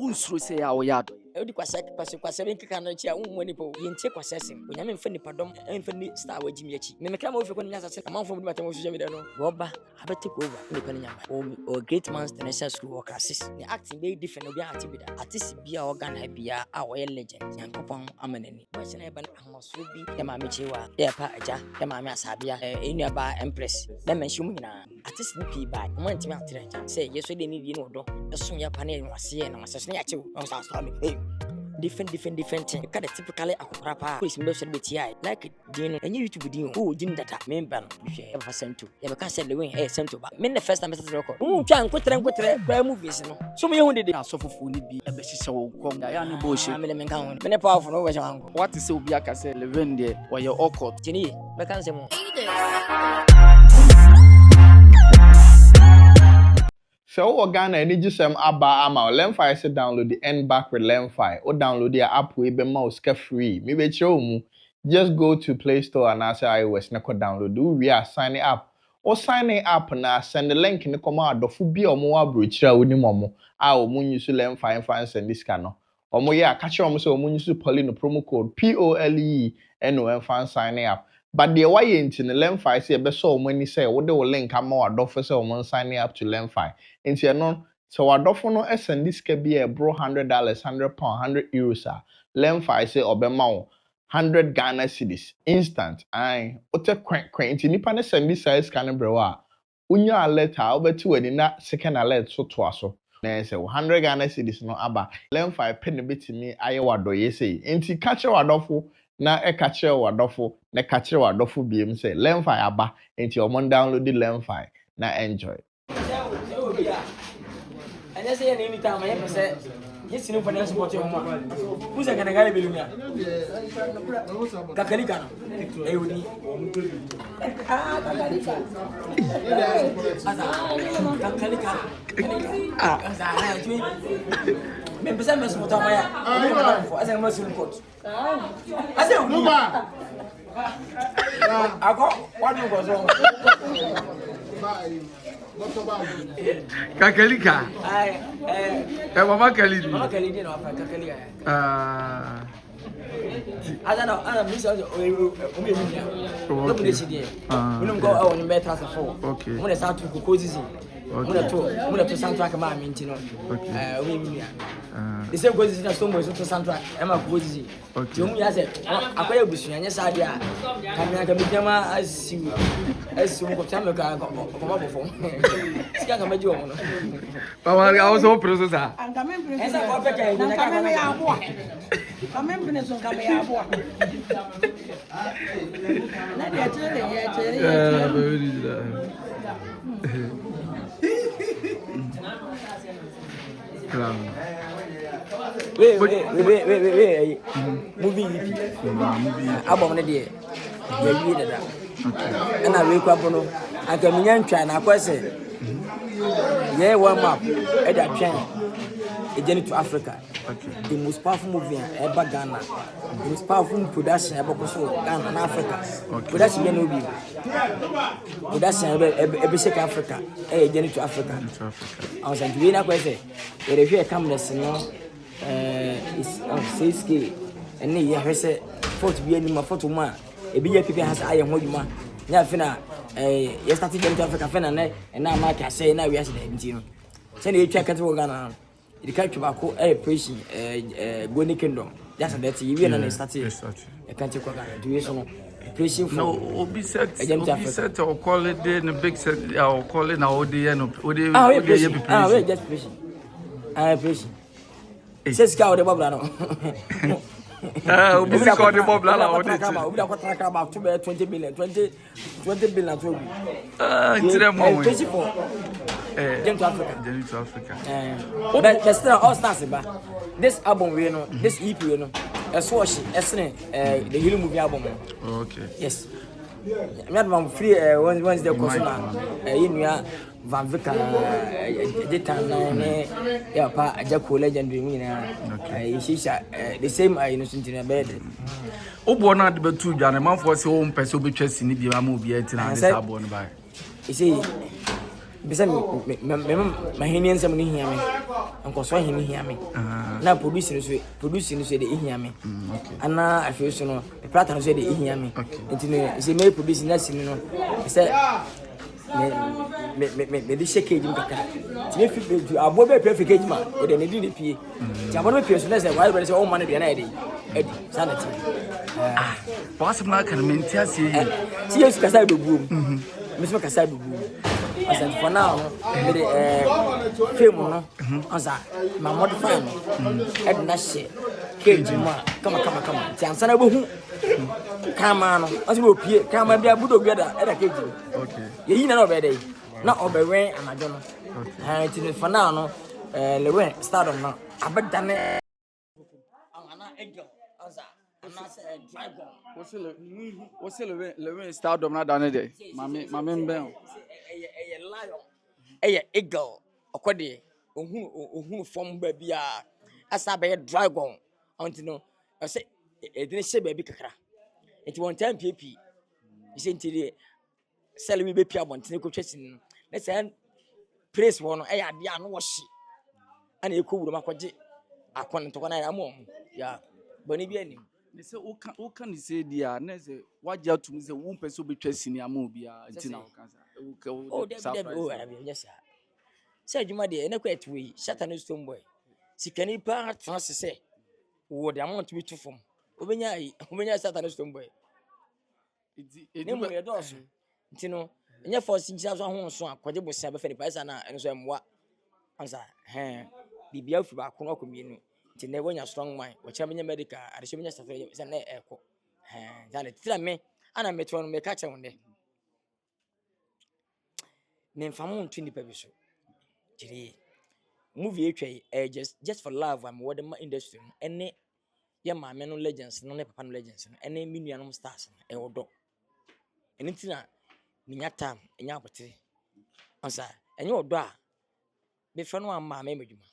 unsuro se ya oyado odi kwase bin kika no chia wo ni po yente kwase sem onyame mfa nipa dom mfa ni star wa jimi achi me mekra ma ofi ko nya sase amanfo mu matem social media no roba abete ko over ni ko nya o great man's international school work assist the acting dey different obi ati bida artist bia organ bia a wo legend yankopon amanani mo se na eba ahoso bi ya ma mechewa ya pa aja ya ma me asabia enu aba empress na menshi mu nyina artist ni pi ba mo ntimi atre aja say yeso de ni bi no do eso ya pa na wase na wase na ya chew o sa so me different thing kind of typically akwapa police me so be ti like din any YouTube din o din data member e fa sento e be ka say the win sento ba me the first time I set record twa nkotre kwa movies no so me hu de asofofo ni bi e be hihye wo kom ya ni bo she me kan hu me powerful no we she wango what is obi aka say leven de we your awkward jini me kan say mo So Ghana any gisem aba ama Lemfi say download the end back with Lemfi or download the app we be mouse free. Me be show just go to Play Store and say iOS na ko download do we are signing up. Or signing up na send the link in the command of bi omo abrochira oni momo a omo use Lemfi fan send this can. Omo ya catch omo say omo use Pauline promo code POLE NO fan signing up. But the way into the Lemfi say be so many say what the link am adofo say omo signing up to Lemfi. Into your non so adofo no send this can be a bro $100, £100, €100 Lemfi say obema 100 Ghana cedis instant I ote quaint into nipa ne send this size can brewa unya alert obetu we na second alert so to aso na say 100 Ghana cedis no aba Lemfi pen betimi aye wado ye say into catch adofo na e catch adofo na catch adofo biem say Lemfi aba into your download the Lemfi na enjoy. And I say any time I say yes no for support your mama who's a gonna get belumia kakalika e woni kakalika me pesa me support maya asa me support asa numa ako what you go so Kakalika. Mama Kalidi. Mama Kalidi no afa kakalika. Ada no, ana mi so o mi mi. No be dey dey. Unum go o ni better as for. Okay. Mo dey start to go zizi. Mo dey to soundtrack ma mi ntino. O mi mi. The same go zizi na so mo so to soundtrack. E ma go zizi. Okay. Mu ya say akoya busu anya sa dia. Kamia ka mi jama asiu ko chama ka ko ma bofo. Sika ka maji o mo no. Papa ga o so processor. Anga me processor. Esa ko fe ka ni ka me ya abo. Ka me bine so ka me ya abo. Na dia tere ya tere. Wait. Movie. Album na dey. Ya wi dada. Okay. Na we kwa bono. Aka minya ntwa na akwese. Yeah, one map. E da twan. A journey to Africa. Okay. The most powerful movie ever Ghana. The most powerful production ever Ghana and Africa. Okay. Production no be. Production ever shake Africa. A journey to Africa. I was saying we na kwese. E dey hwe cameras no is on 6K. And ne ye hwese photo bi ani ma photo ma. E bi ye pipi has aye hodwuma. Nya fina ye started journey to Africa fina na na ma ka say na we ase da nti no. Se na ye twa kete wo Ghana. The country back preaching Goni Kingdom. That's that you and started a country called do you so preaching for no obi set or call it the big set or call it now the end of the just preaching. I preaching. Says cow the bubble. Obi call the bubble obi da talk about 20 billion to preaching for Journey to Africa. But still all stars ba. This album we know, this EP we know. Wash the Healing movie album. Okay. Yes. Me am free Wednesday course na. Yinua Van Vika Deta na ya pa Ajako legendary mu na. Shisha the same no suntina bed. Obo na de betu dwane manfo se wo mpese obetwa sini bi ma obi atina this album ba. You see Bisa me maheni nsɛm no hia me. Nkɔso hene hia me. Na producing no so de hia me. Ana afei so no plata no so de hia me. Nti no se me producing na sin no sɛ me de shake ejim kaka. Ti me fi beju abo be pre fake ejima o de ne di ne pie. Ti abo no pie so na sɛ why be sɛ o man de na edi sanity. Boss man kan menti asie. Ti yesu kasa be buom. Me so kasa be buom. As for now, me the film no ansa ma modify no e de na hye cage mu a kama ti ansa na bohu kama no ansa be opie kama bia budo bia da e da cage ye yi na obe dey na obe wen anajo no ti for now no le wen start on no abedane ana egel ansa ana se dragon what's le wen start on na dane dey mame mben lion eye eagle okode ohun form ba bia asa be dragon onti no say edine she ba bi kakra enti won time pp ise enti de sell we be pia bontene ko twasin no na say praise wo no eye ade a no wo hye ana ekowuro makoje akon to na amo ya boni bi anim ne se o kan se dia na se waja tum se wo pese obetwa sini ama obi a enti na o kan sa yes sir say adwuma de na kwa etwe Satan stone boy sikani pa trans se wo de amount bi to fom obenya Satan stone boy ne mo ye doso nti no nya force ntia so ho so akwaje bosia be fe ni paisa na enso emwa ansa bibia fu ba ko no akomienu nti na wonya strong mind wo cha menya medical adehye menya Satan se na eko dale tira me ana metro no me ka che wonde Nemfamu ntwini pa biso. Jiri movie etwa just for love am what the industry no ene ye maame no legends no ne papa no legends no ene minuanom stars no e wodo. Ene ntina minya tam enya apotere. Ansa enye wodo a be fa no am maame madwuma.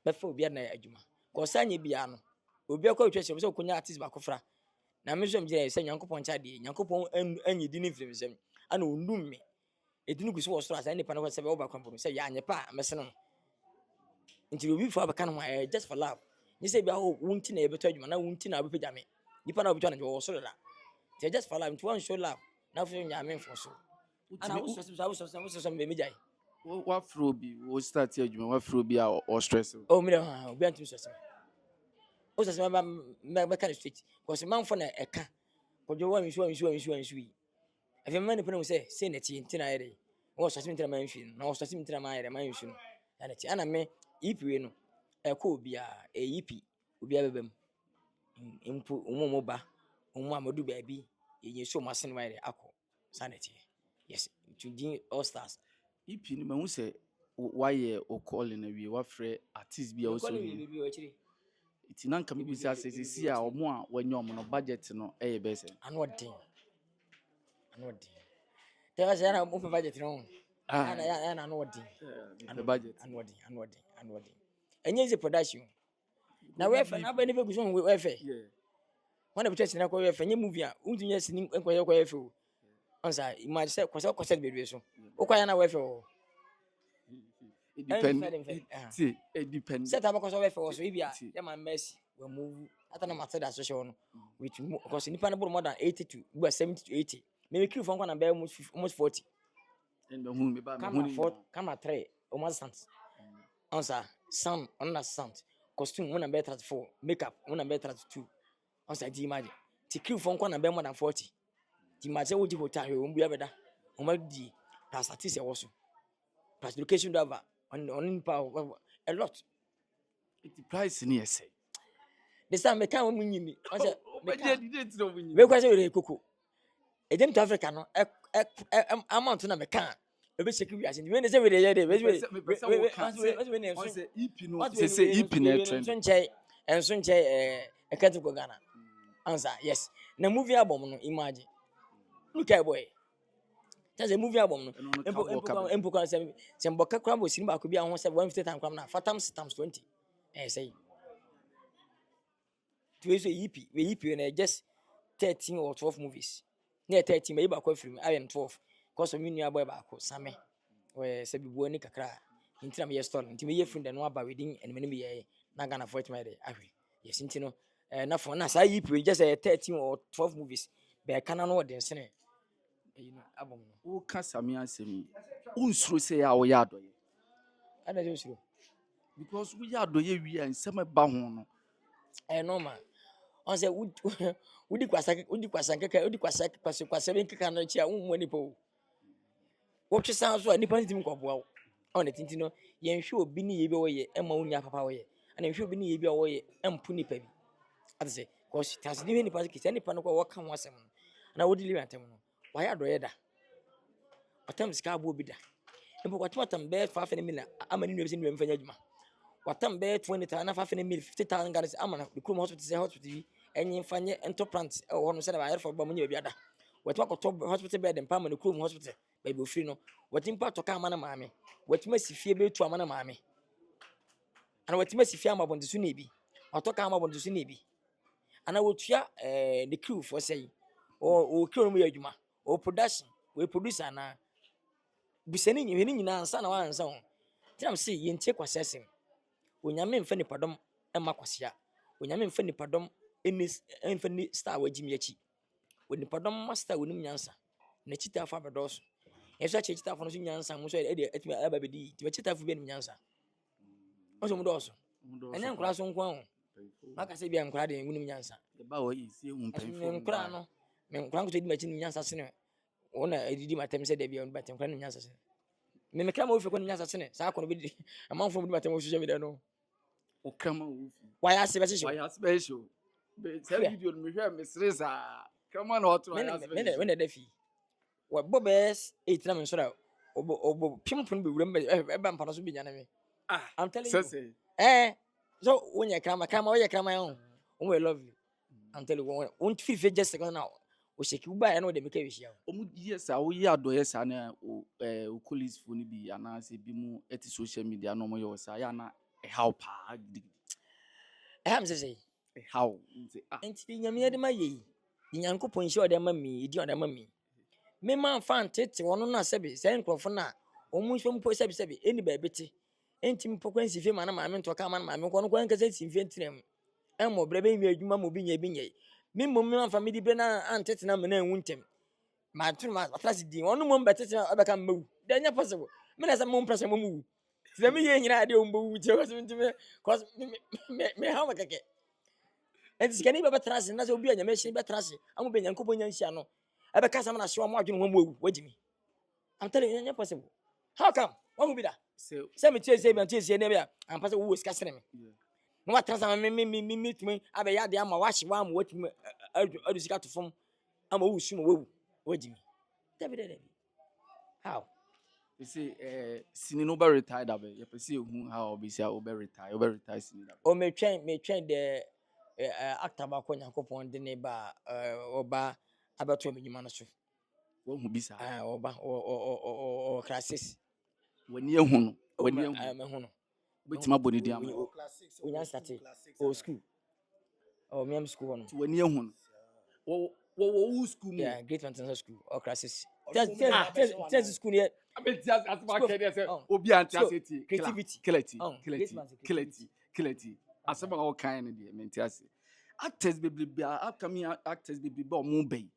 Be fa obi na adwuma. Ko sanye bia no obi akwa etwa se okonya artist ba kofra. Na me so mjira se nyankopon cha de nyankopon anyi di ni firimsem ana ondum me edinu guso wo so asa ni pa no se be oba kwampo se ya anyepa meseno nti obi fo abaka no just for love ni se bia ho wunti na ebeto adwuma na wunti na abepagya me ni pa na obi to na wo so da ti just for love nti one show love na fo nya me mfo so ana wo so be mejai wa fro bi wo start adwuma wa fro bi a o stress o mi ha obi antum so o so me ka street ko se man fo na eka ko jo wa mi so afi mani pene se na ti ntina yere wo so ntina man fi na wo so ntina man yere man fi no ana ti ana me ipi no e ko obi a ipi obi a bebem impu umo ba umo amadu ba bi yenye so masen wa yere akọ sanity yes to din all stars ipi ni mahu se why o call na wi wa frɛ artist bi a o so ni iti nan kam bi sa se a omo a wanyo omo no budget no e ye bese anodin tell us ana mo budget no ana anodin budget anodin enye is production na we fe na ba ni be guso we fe when the church na ko we fe nye movie a untu nye sini enkoye ko fe o ansa imagine say kwase be so o kwa ya na we fe o it depends set up because we fe o so ibia ya man mercy we move atana matter that social no with because nipa na more than 80 to 70 to 80 maybe kill for na be almost 40 and the moon me ba me come 3 almost cents ansa sound on that sound costume one number 34 makeup one number 32 ansa di imagine ti kill for na be more than 40 di imagine wo di hotel wo mbia beda o ma di plus artist e wo so plus education driver on power a lot it price ni ese this time me kan wo munyimi ansa me kwase we koko ejem to Africa no amount na me kan ebe check we asin we ne say we dey here dey we say EP no say EP na trend enso nche ekatu Ghana answer yes na movie album no imagine look at boy just a movie album no empo kan se mboka kra bo sini ba ko bi a ho se 150 times kwam na fatam times 20 say to say EP we EP na just 13 or 12 movies near 13 maybe ba ko film I am 12 cause me nua boy baako same we se bibuo ni kakra ntina me store nti me ye friend no aba within and me ye na Ghana for it my dey ahwe yes nti no na for na say yipe just 13 or 12 movies be kana no de nsene you know album no wo ka Sami asemi unsuro say ya wo ya adoye ana je usuro because we ya adoye wi an nsem ba ho no normal on say udi kwasa kwasa be nkeka no chi a wo ni po wo twesa so a nipa ntim koboa wo on the tinti no ye nhwe obi ni ye bi wo ye ema wo nya papa wo ye ana nhwe obi ni ye bi wo ye empu nipa bi ate say cause tas ni nipa ki nipa no ko wo ka ho asem no na wo deliver atem no wa ya doye da atam sika abo bi da mpo kwatam be 5 million ama ni nwe bi mfanya adwuma watam be 20,000 na 5 million 50,000 Ghana ama na the crew hospital say hospital enyi fanye enterprise e wo no se na ba yare for ba mu nya bi ada watam ko hospital bed mpa ama the crew hospital ba bi ofiri no watim pa to ka ama na maame watim asifie be tu ama na maame ana watim asifie ama bondisu na ebi wato ka ama bondisu na ebi ana wotua the crew for say o crew no mu adwuma o production we producer na bisani nyina ansa na wa ansa ho tinam say yentie kwasesem onyame mfa nipadom emma kwasia onyame mfa nipadom emfa ni star wajimi achi onipadom master wonim nyansa na chita afa bedos yesa chita afa no nyansa mo so e de atimi aba bedi ti chita afa be nim nyansa o so mo dos enya nkura so nko ho maka se bia nkura de wonim nyansa e ba wo isi hu mpanfo nkura no me nkura ko di machi nim nyansa sene wona edidi matem se de bia on batem nkura nim nyansa sene me mekra ma ofi ko nim nyansa sene sa ko no bi amanfo bi matem social media no o kama ofi why ase be show why ase be show be say video no me hwe me seresa kama na oto why ase be when the fi wa bobes 8 na me so da obo pimpon be wuram e ba mpa no so bi nya na me I'm telling you say so when you kama we you kama on we love you I'm telling you won't feel just second now o sheki u ba e no de make we shia omu yes a wo ya adoye sa na o colleagues fo ni bi ana se bi mu eti social media no mo yo sa ya na e how pa am say how enti nyame de ma ye nyankopon hye ode ma mi edi ode ma mi me man fan tete wono na sebe se nkrofo na omu hwe mpo sebe eni ba beti enti mpo kwansi fe ma na ma me nto ka ma na ma me kono kwan kase si fe ntirem emo brebe nwi adwuma mo bi nya bi nya me mom me man fa me di bre na antete na me na enwu ntem ma tun ma atlasi di wono mom betete na obeka mmewu da nya possible me na se mom pressure mom wu se me ye nyina ade ombo wu je cause ntime cause me how makake enti sikani baba trase na se obi anya me hye be trase amu be nyankopon nya nhia no ebe ka sama na hye mo adwene ho mu wajimi I'm telling you nya possible how come who be that say me tie say na be am pass wo sika sene me no what trase me tumi abe ya de ama wa hye wa am watumi adu sika to fom ama wo su mo wajimi David how you see sini no be retired abe you see who how be say be retire sini da o me twen the actor ba ko nyankopon de ne ba oba abeto me nyuma no so wo hu bisa oba o crisis wani ehu no wani ehu me hu no betima boni di am o nya start o school o me am school no wani ehu no wo school mu yeah Great Mountain School o crisis test school here abeti asma kede say obi anti aseti creativity kileti asema o kan ne de menti ase actors bebrebe upcoming actors bebrebe o mu bay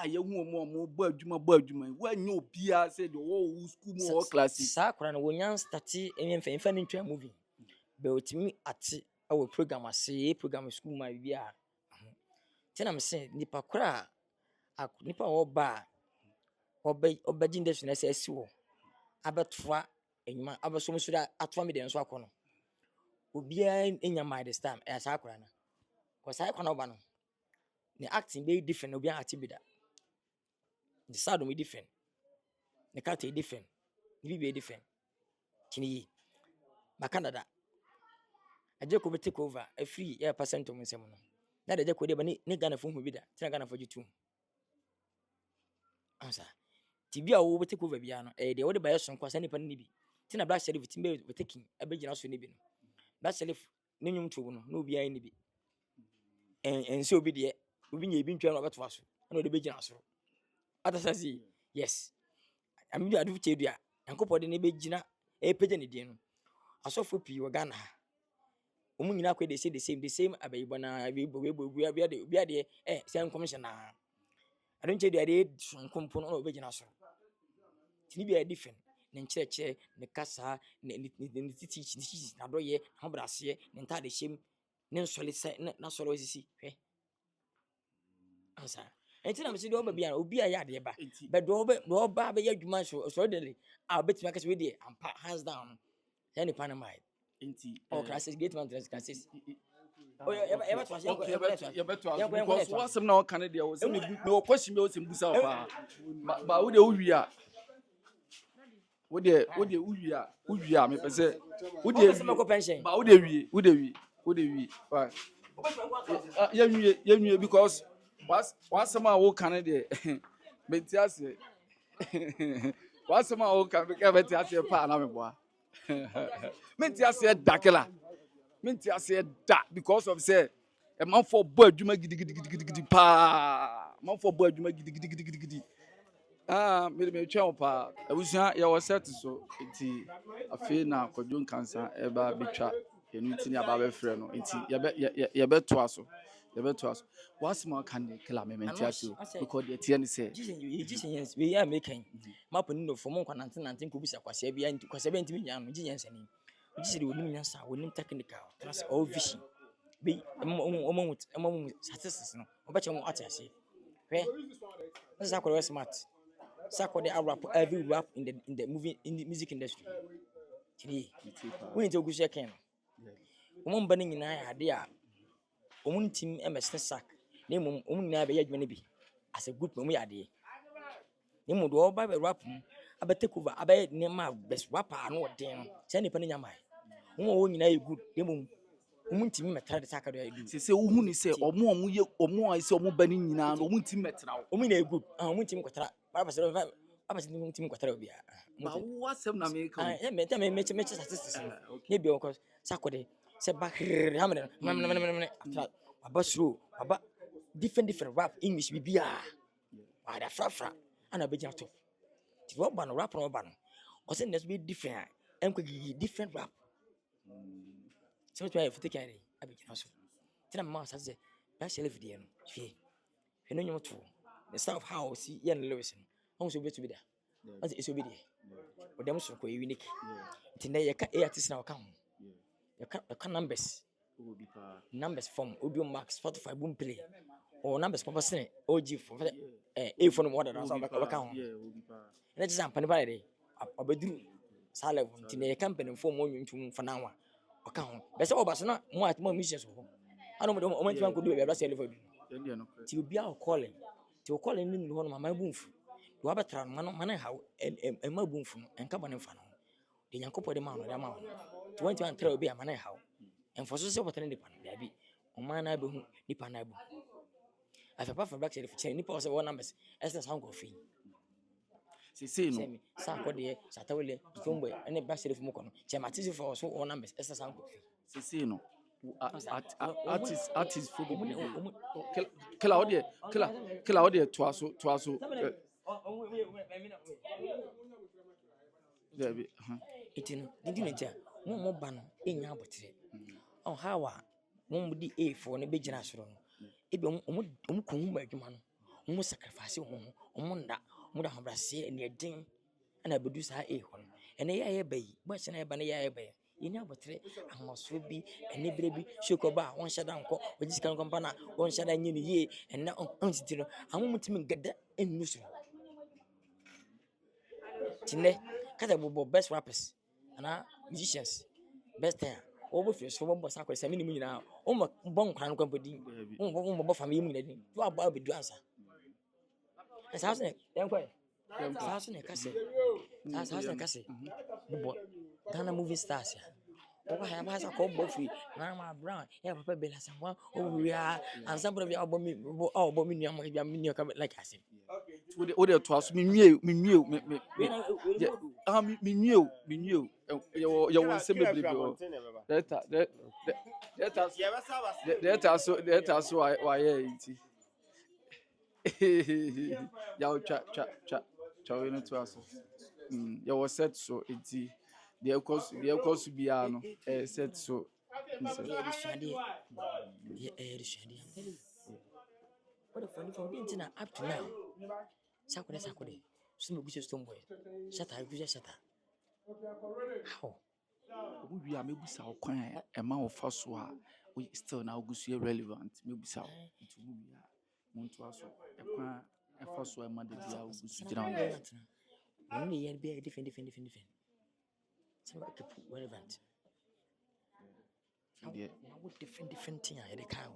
ye hu o bo adwuma wanyi obia say the wo school mu o classic sa akora no wonya start emfa ni ntwa movie be otimi ate our program ase program school ma bia tina me say nipa kora nipa oba obaji industry na say asiwo abetwa enyuma abesom so da atwa me de nso akono obia enya my this time e sa akora na ko sa akora oba no the acting be different obia ati bida the sound be different the character different the be different kini ba Canada aje ko be take over a free ya percent of nsem no na de je ko de ba ni Ghana fo hu bida tina Ghana fo jitu ansa tibia wo be take over bia no de wo de ba yeso kwasa nipa ni bi tina Black Sheriff timbe be taking abegina so ni bi no Black Sheriff ne nyum to no na obi ayi ni bi ense obi de obi nya ebi ntwa no beto aso na de begina so atasa si yes am do adu che dua yankopɔ de ne begina pagya ne din no asɔfo pii wɔ Ghana ha omu nyina kɔ de say the same abayibo na we de same commission na adu che dua de sonkompo no begina so tini bi different ne nkyerɛkyerɛ ne kasa ne titi na doye na brase ne ntade hyem ne nsɔle sɛ na sɔre osisi hwɛ ansa enti na me se de oba bia obi a ya de ba but do oba be adwuma so de a betimi akase we de ampa hands down ya ne panamai enti o crisis gate man crisis o ya because what's now can there was me question me was mbusa pa ba wo de uwi a wo de uwi a me pese wo de pension ba wo de wi right ya nwie because what's my wo can there metiase what's my wo can be metiase pa na me boa metiase dakela metiase da because of say a man for boy adwuma gidi pa man for boy adwuma gidi me twa pa abusia ya was set so enti afi na kwadwo kansa e ba betwa enu ti ni aba be frɛ no enti ye beto aso what's more can dey kill me mentiaso because the tie ni say Jesus we are making map no for mon kwanante ko bisa kwase bia nti kwase bia ntimi nya no Jesus ni Jesus de wonim nyansa wonim technical class all vision be omo statistics no obache mo atase hwe nsa kwere smart sakode rap every rap in the music industry tiri we nti ogusu ken omo mba ni nyina ya ade a omo ntim emesne sak na omo nyina be yadwuma ne bi as a group omo ya ade ni mo do oba be rap abetake over abaye ne ma best rapper no den no se nipa ne nyama wo nyina ye good ni mo ntimi metra de saka do ya do se wo hu ni se omo ye omo a se omo ba ni nyina no omo ntimi metra wo omo na ye good omo ntimi kwatra abase ntimi kwatra obi a ba wo asem na me ka me statistics ne bi because sakode se ba hamne aba slow aba different rap English bibia ada frafra ana be jato ti wo ba no rap no ba no o se next be different enko different rap so to have to carry abigina so tina mama sa say ba shele video no hwe no nyom to the style of how see yen lewis no on so betu bi da on say so bi de o dem so ko unique tinda ye ka artist na waka ho ye ka numbers from audio max Spotify boom play or numbers papa sene OG for a for no more than so waka ho na just am pani ba de obeduru sa level tinda ye company for mo nwuntum for now waka ho be se obaso na mo musicians ho ano mo ntima ko do be bra se level bi ti obi a calling ni ho no mama bumfu do abatra no man ha e ma bumfu no enka bone fa no de yankopɔ de ma no de ma no 2023 obi a man ha enfo so se botane de pa no da bi o man na be hu ni pa na bu afa fa black sheriff chen ni pa so one numbers esa sound go free se no sa ko de satawele sombo ene black sheriff mo kono che matisi for so one numbers esa sound go free se no artist for kila odie to aso Debi itino ndi ntia mo ba no enya abotre on hawa mo di a4 ne begina soro no ebe om ko hu adwuma no mo sacrifice ho nda mo da hobrase ne edin ana bedu sa a ho no ene ya ye bayi bo se na ye ba ne ya ye bayi yini abotre ahoso bi ene bre bi shokoba won hyada nko ogisika nko pa na won hyada nyi ne ye ene on sitiro amomutimi gada enu so tine kata bobo best rappers ana musicians best time obo fi so bobo sakwa se mini nyina o mo bon kwan nko podi o bobo family mu nyina din to aba be du ansa esa se enko esa se ne kase bobo Ghana movie stars ya o ha ba sa ko bo free na ma brown ya papa bela sa wa o wi a ansa bro bi obo mi nua mo bia mi nua ka like I said wo de to aso me nwie ye won se bebrebe data so wa ye iti ya o cha we no to aso You was set so enti the course be no set so. Yeah, this one there. Yeah, this one there. What the funny from being up to now. Sakode. So me stone boy. Shata, I go shata. How? We are maybe so kwan e ma wo fa so a we still now go so relevant maybe so it will be want to aso e kwan e fa so e ma de bia wo go so jira on. Only year be different. Some keep relevant. Yeah. What different thing I the cow.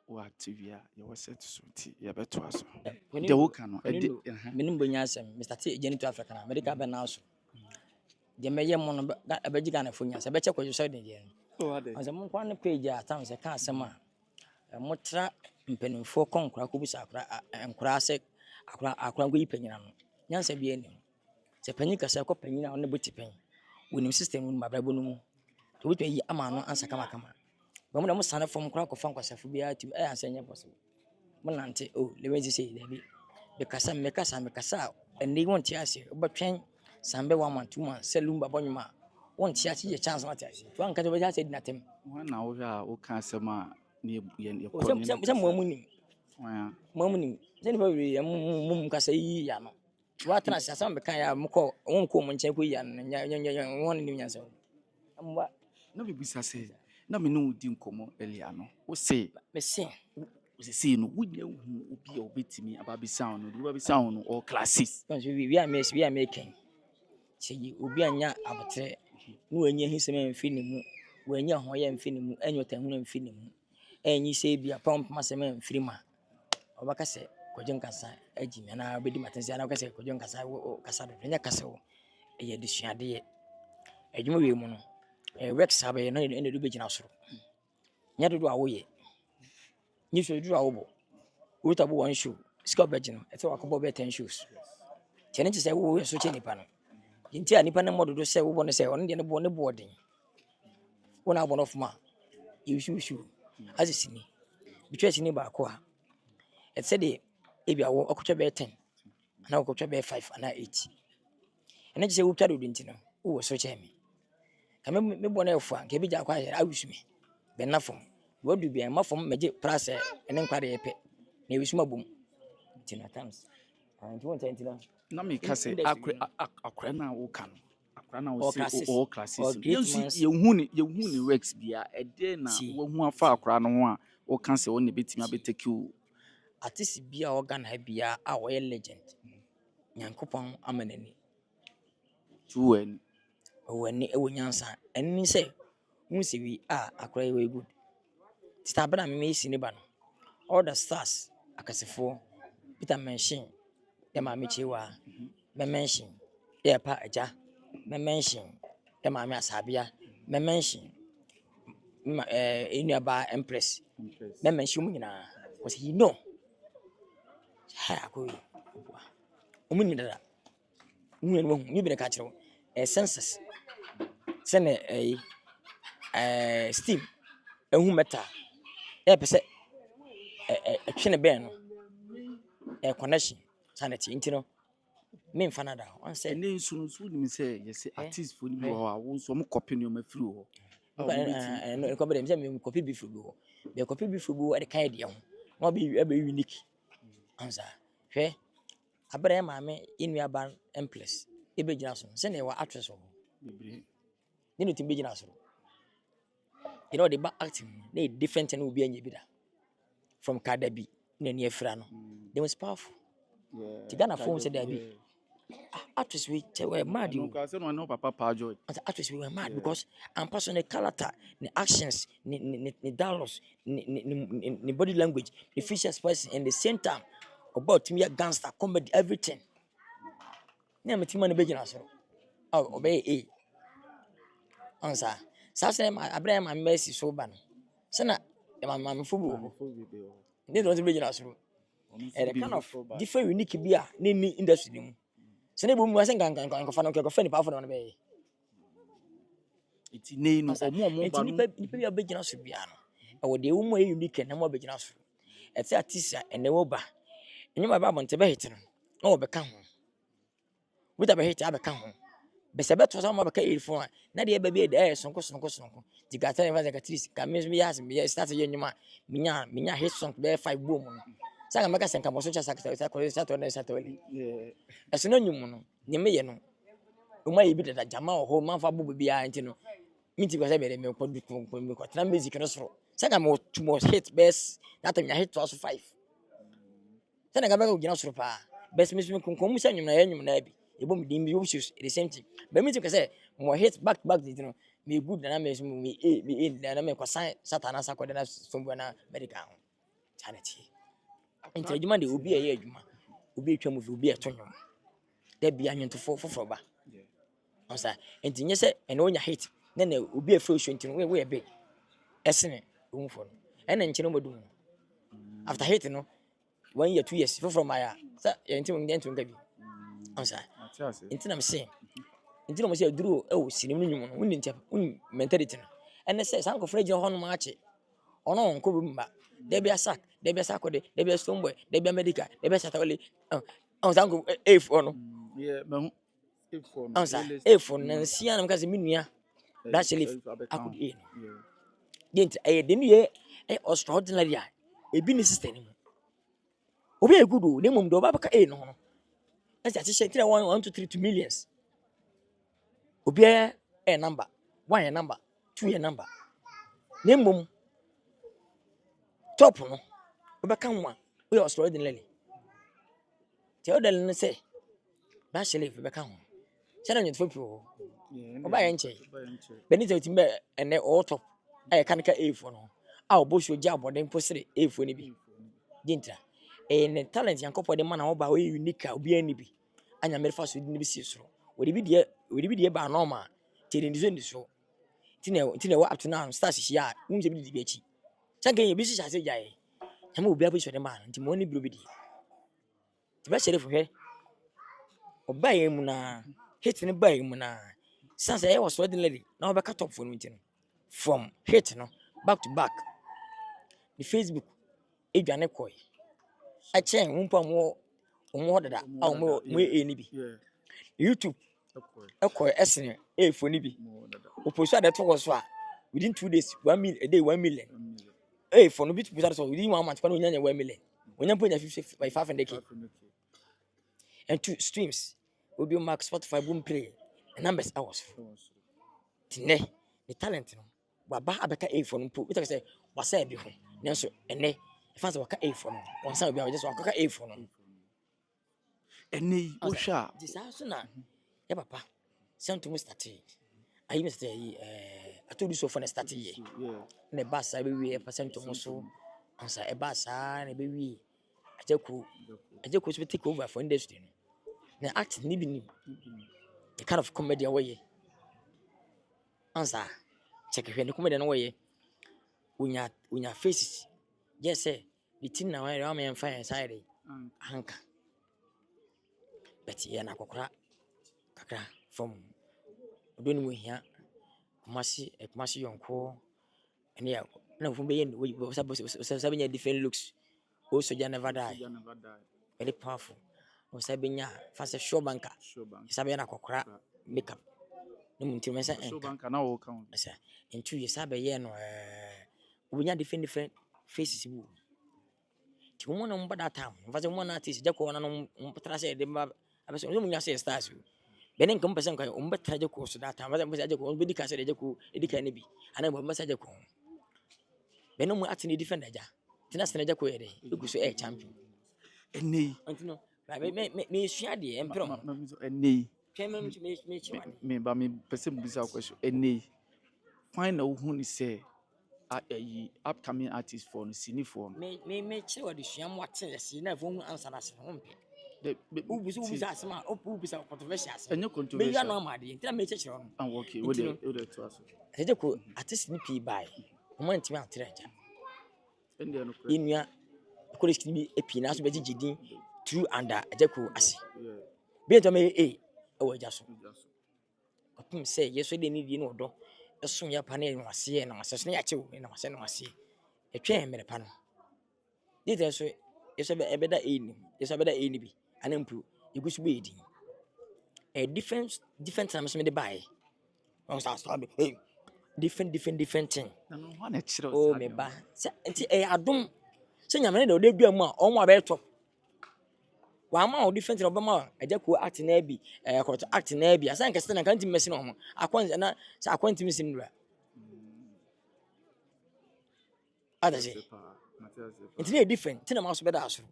What TV you was set so ti ya beto aso. When The work no e de menim bonya asem Mr. T Jenny to Africa na medical be now so. De meye mo no be giga na fonya se be che kwajo so de je. oh ade. Asem mo kwa na page a town se ka asem a motra mpanimfo konkora ko bisa akora enkora se akora go yipanyina no. Nyansa bi enim. Se panyi kasa ko panyina on ne boti pan. Wonim system no mabrabo no mu. To wotwa yi ama no ansa kama. Bamu na mo sane fom kora ko fan kwasafo bia tim ansanya possible. Mo nante lewenzi say dabi. Mekasa eni won ti ase obetwen sambe 1 month 2 months selumba bonyuma won ti ase ye chance ma ti ase to an ka to be ase dinatem Wa na wo hwa wo kan asema ne ye ko ni se mo munim se ni ba wi mum kasa yi ya no wa tana ase asam be kan ya mko won ko mo nchen ko yi ya nya won ni nya se amba no be bisa say na me no di nkomo elia no wo say me se see no wunya hu obi a obetimi ababi sound no obi sound no all classes because we are making say obi anya abotre no anya hisem amfi ne mu wanya hoye amfi ne mu enyo tahunu amfi ne mu enyi se bia pump masem amfi ma obaka se kojo nkasa agi me na obedi matensi na obaka se kojo nkasa kasa do nya kasa wo eye disuade ye adwuma we mu no rex abaye no ene do begina soro nya do awo ye ni so do awo bo we tabo one show sika begino e te wakobo be 10 shows chene se wo so che nipa no nti a nipa na mododo se wo no se on de ne bo ne boarding wona bo no fuma you azisini bitwe sini ba ko a e se de e bia wo okotwa be 10 ana okotwa be 5 ana 8 ene se wo twa do nti no wo so che me ka me bo na efu an ke bi ja kwa ya awusumi be na fom wo du bia ma fom meje price ene nkwade epe na ewusuma bom tina times and won tell tina na me ka say akra na wo kan akra na wo say all classes classes ye hu ni rex bia e de na wo hu afa akra no ho a wo kan say won ne betimi abeteki o artist bia organ ha bia a wo ye legend nyankopon amanani tuwen wani e wonyansa enni say hu se wi akra ye good tita bana me isi ne ba no all the stars akasefo Peter mention ya ma mechewa me mention ya pa aja me mention ya ma me asabia me mention enuaba empress me mention mu nyina because he know ha ko omuni dada mu no ni bi na ka kire census sene steam ehu meta e pese twene ben no connection sanity intino me mfanada on say ne nsu ni say yes artist for ni bi ho a wo so mo copy no ma free ho no ko be me copy bi free ho be copy bi free ho e kai de ho no be unique anza hwe abere ma me inuaba empress e be gina so se ne wa actress ho bebre ni no tim be gina so you know the back acting they different and will be anya bi da from Kadabi na ni afra no they was powerful tigana phone said there be actress we were mad you no say no papa pa joy actress we were mad because I'm personal character the actions the dialogues the body language the facial expression and the same time about me a gangster comedy everything na me tima na be gina so obey answer sasa Abraham and Messi so ban sana ma football they don't be gina so and the kind of different unique bia ni industry mu se ne bo mu ase gangan ko fa no ko fa ni pa fa no be iti nei no omo ba no ni bia be gina so bia no e wo de wo mu unique na mo be gina so e ti artist and e wo ba enyi ba ba bonte be hit no na wo be ka ho Muta be hit abeka ho. Be se beto so ma beka earphone na de be de sonko. Ti ga tell me that at ka me yas me start ye nyuma minya hit song be 5 boom no. Sanga meka senka mo so cha sakta. Yeah. Eso no nyum no. Nyeme ye no. Uma ye bi da jama ho man fa bo bia nti no. Minti ko se be me ko tena music no so. Sanga mo hit best that time ya hit was 5. Sanga ga meka gina soro pa. Best me konkom se nyum na ye nyum na bi. Ebo me dim bi wo the same thing. But me think say mo hit back to back you know. Me good na me na me ko sign satana sakode na sombo na medical. Charity. Nti adwuma de obi eye adwuma. Obi etwa movie obi eto nwom. Da bia nwento foforo ba. Osa nti nye se ene onya hit na obi afro show nti no we big. Esene umfo no. Ene nche no modum. After hit no 1 year 2 years foforo ma ya. Sa nti mo ndentu nka bi. Osa nti na me say nti no mo say duro e wo sinim no nwum no woni ntia mentality no. Ene se sanko frage ho no ma ache. Ono nko bi mba. There be a sack, there be a sackode, there be a stomboy, there be a medical, there be a satawale. Sanko if ono. Yeah, but if for If for Nancy and because minua. That's live. I could eat. Didn't I didn't ye extraordinary. A business system. Obi a good name do babaka no. As I said, 1 to 3 to millions. Obi a number. 1 a number, 2 a number. Name top no. Obaka one. We are extraordinary. The other say, that's live. Obaka one. Send on your Oba yenche. Benito timbe ene all top. Kanika A4 no. Bo show job den posere A4 ni bi. Dintra. Ne talent yankopo de man oba we unique obi ani bi. Anya merfa so di ni bi sisro. We bi de ba normal. Tiri ndi so. Tine wo up to now start hia. Unje bi di bi achi. Sanke ye bi si chase jaye. Tama obi abo so de man. Nti mo ni bro bi di. Ti ba shere fo hwe. Oba ye mu na hit ni ba ye mu na. Since I was ordinary, now I cut up for meeting. From hit no back to back. The Facebook, Adrian Ekoi. I change more that more nibi. YouTube, Ekoi Essene, for nibi. Opposite that was within 2 days, 1 million a day, 1 million. For no bit to put within 1 month, 1 million. When you put 50 by 500k. And 2 streams will be mark Spotify boom play. Numbers hours. Tine the talent no. Baba abeka A4 no po. We say wasa bi ho. Nanso ene fans waka A4 no. One say obi just waka A4 no. Ene wo hwa. This so na ya papa. Sent to me start. Ayi me start I told you so for the start here. Yeah. Ne ba sa be we percent to mo so. Ansa e ba sa na be we. Ajeku so take over for industry no. Na act ni bi ni. The kind of comedy away. Answer. Check if the comedy away. When your faces. Yes, sir. The thing now I am fire inside. Hanka. But yeah, na kokra from doing we here. Kumasi yonko. And yeah, no from being we have different looks. Also, you never die. Very powerful. Sabinya fast show banker. Sabiana kokra makeup. No munti mensa show banker na wo kan. Esa. Entu ye sabe no obunya different faces bu. Ti mo no mba that time. Fast mo na artist jako na no mpetra say de mba abeso no munya say stars. Benen kam person kan o mbetra jako so that time. Fast mo say jako o bedi ka say jako edika na bi. Ana mo message jako. Benen mo art ni different aja. Tina sene jako ye de. Egu so champion. Ene. Antino me share the emperor. Ene. Me ba me person bisa question. Ene. Find out who ni say upcoming artist for no sini for. Me che wa de hwam wate yes na fo hu answer na se ho mpe. Ubusa asema ubusa controversial. Enyo controversial. Me ya no amade. Ntina me che no. Ah okay. We dey to aso. Eje ko artist ni pi bai. Mo ntimi atreja. Ende no kra. Inua college ni epi na so be gigidin through under ejeko ase. Be to me e wo ajaso. Opim say yeso de ni di no do. Eso ya pa na ase na ase so ya che wo na ase no ase. Etwe mere pa no. Dite so yeso be ebeda e ni. Yeso beda e ni bi. Anampu egusu be edin. a different times me the buy. On start hey different thing. Na no ho na chiro Oh sa me de. ba. Say enti adom. Say nyame na ode dua mu a omo abeto. Wa ma o different no be ma ajaku act na bi koto act na bi asan kese na kan tim mesi no ho. Akwan na say akwan tim sim nura. Ada say. Enti na different. Enti na ma so be da so.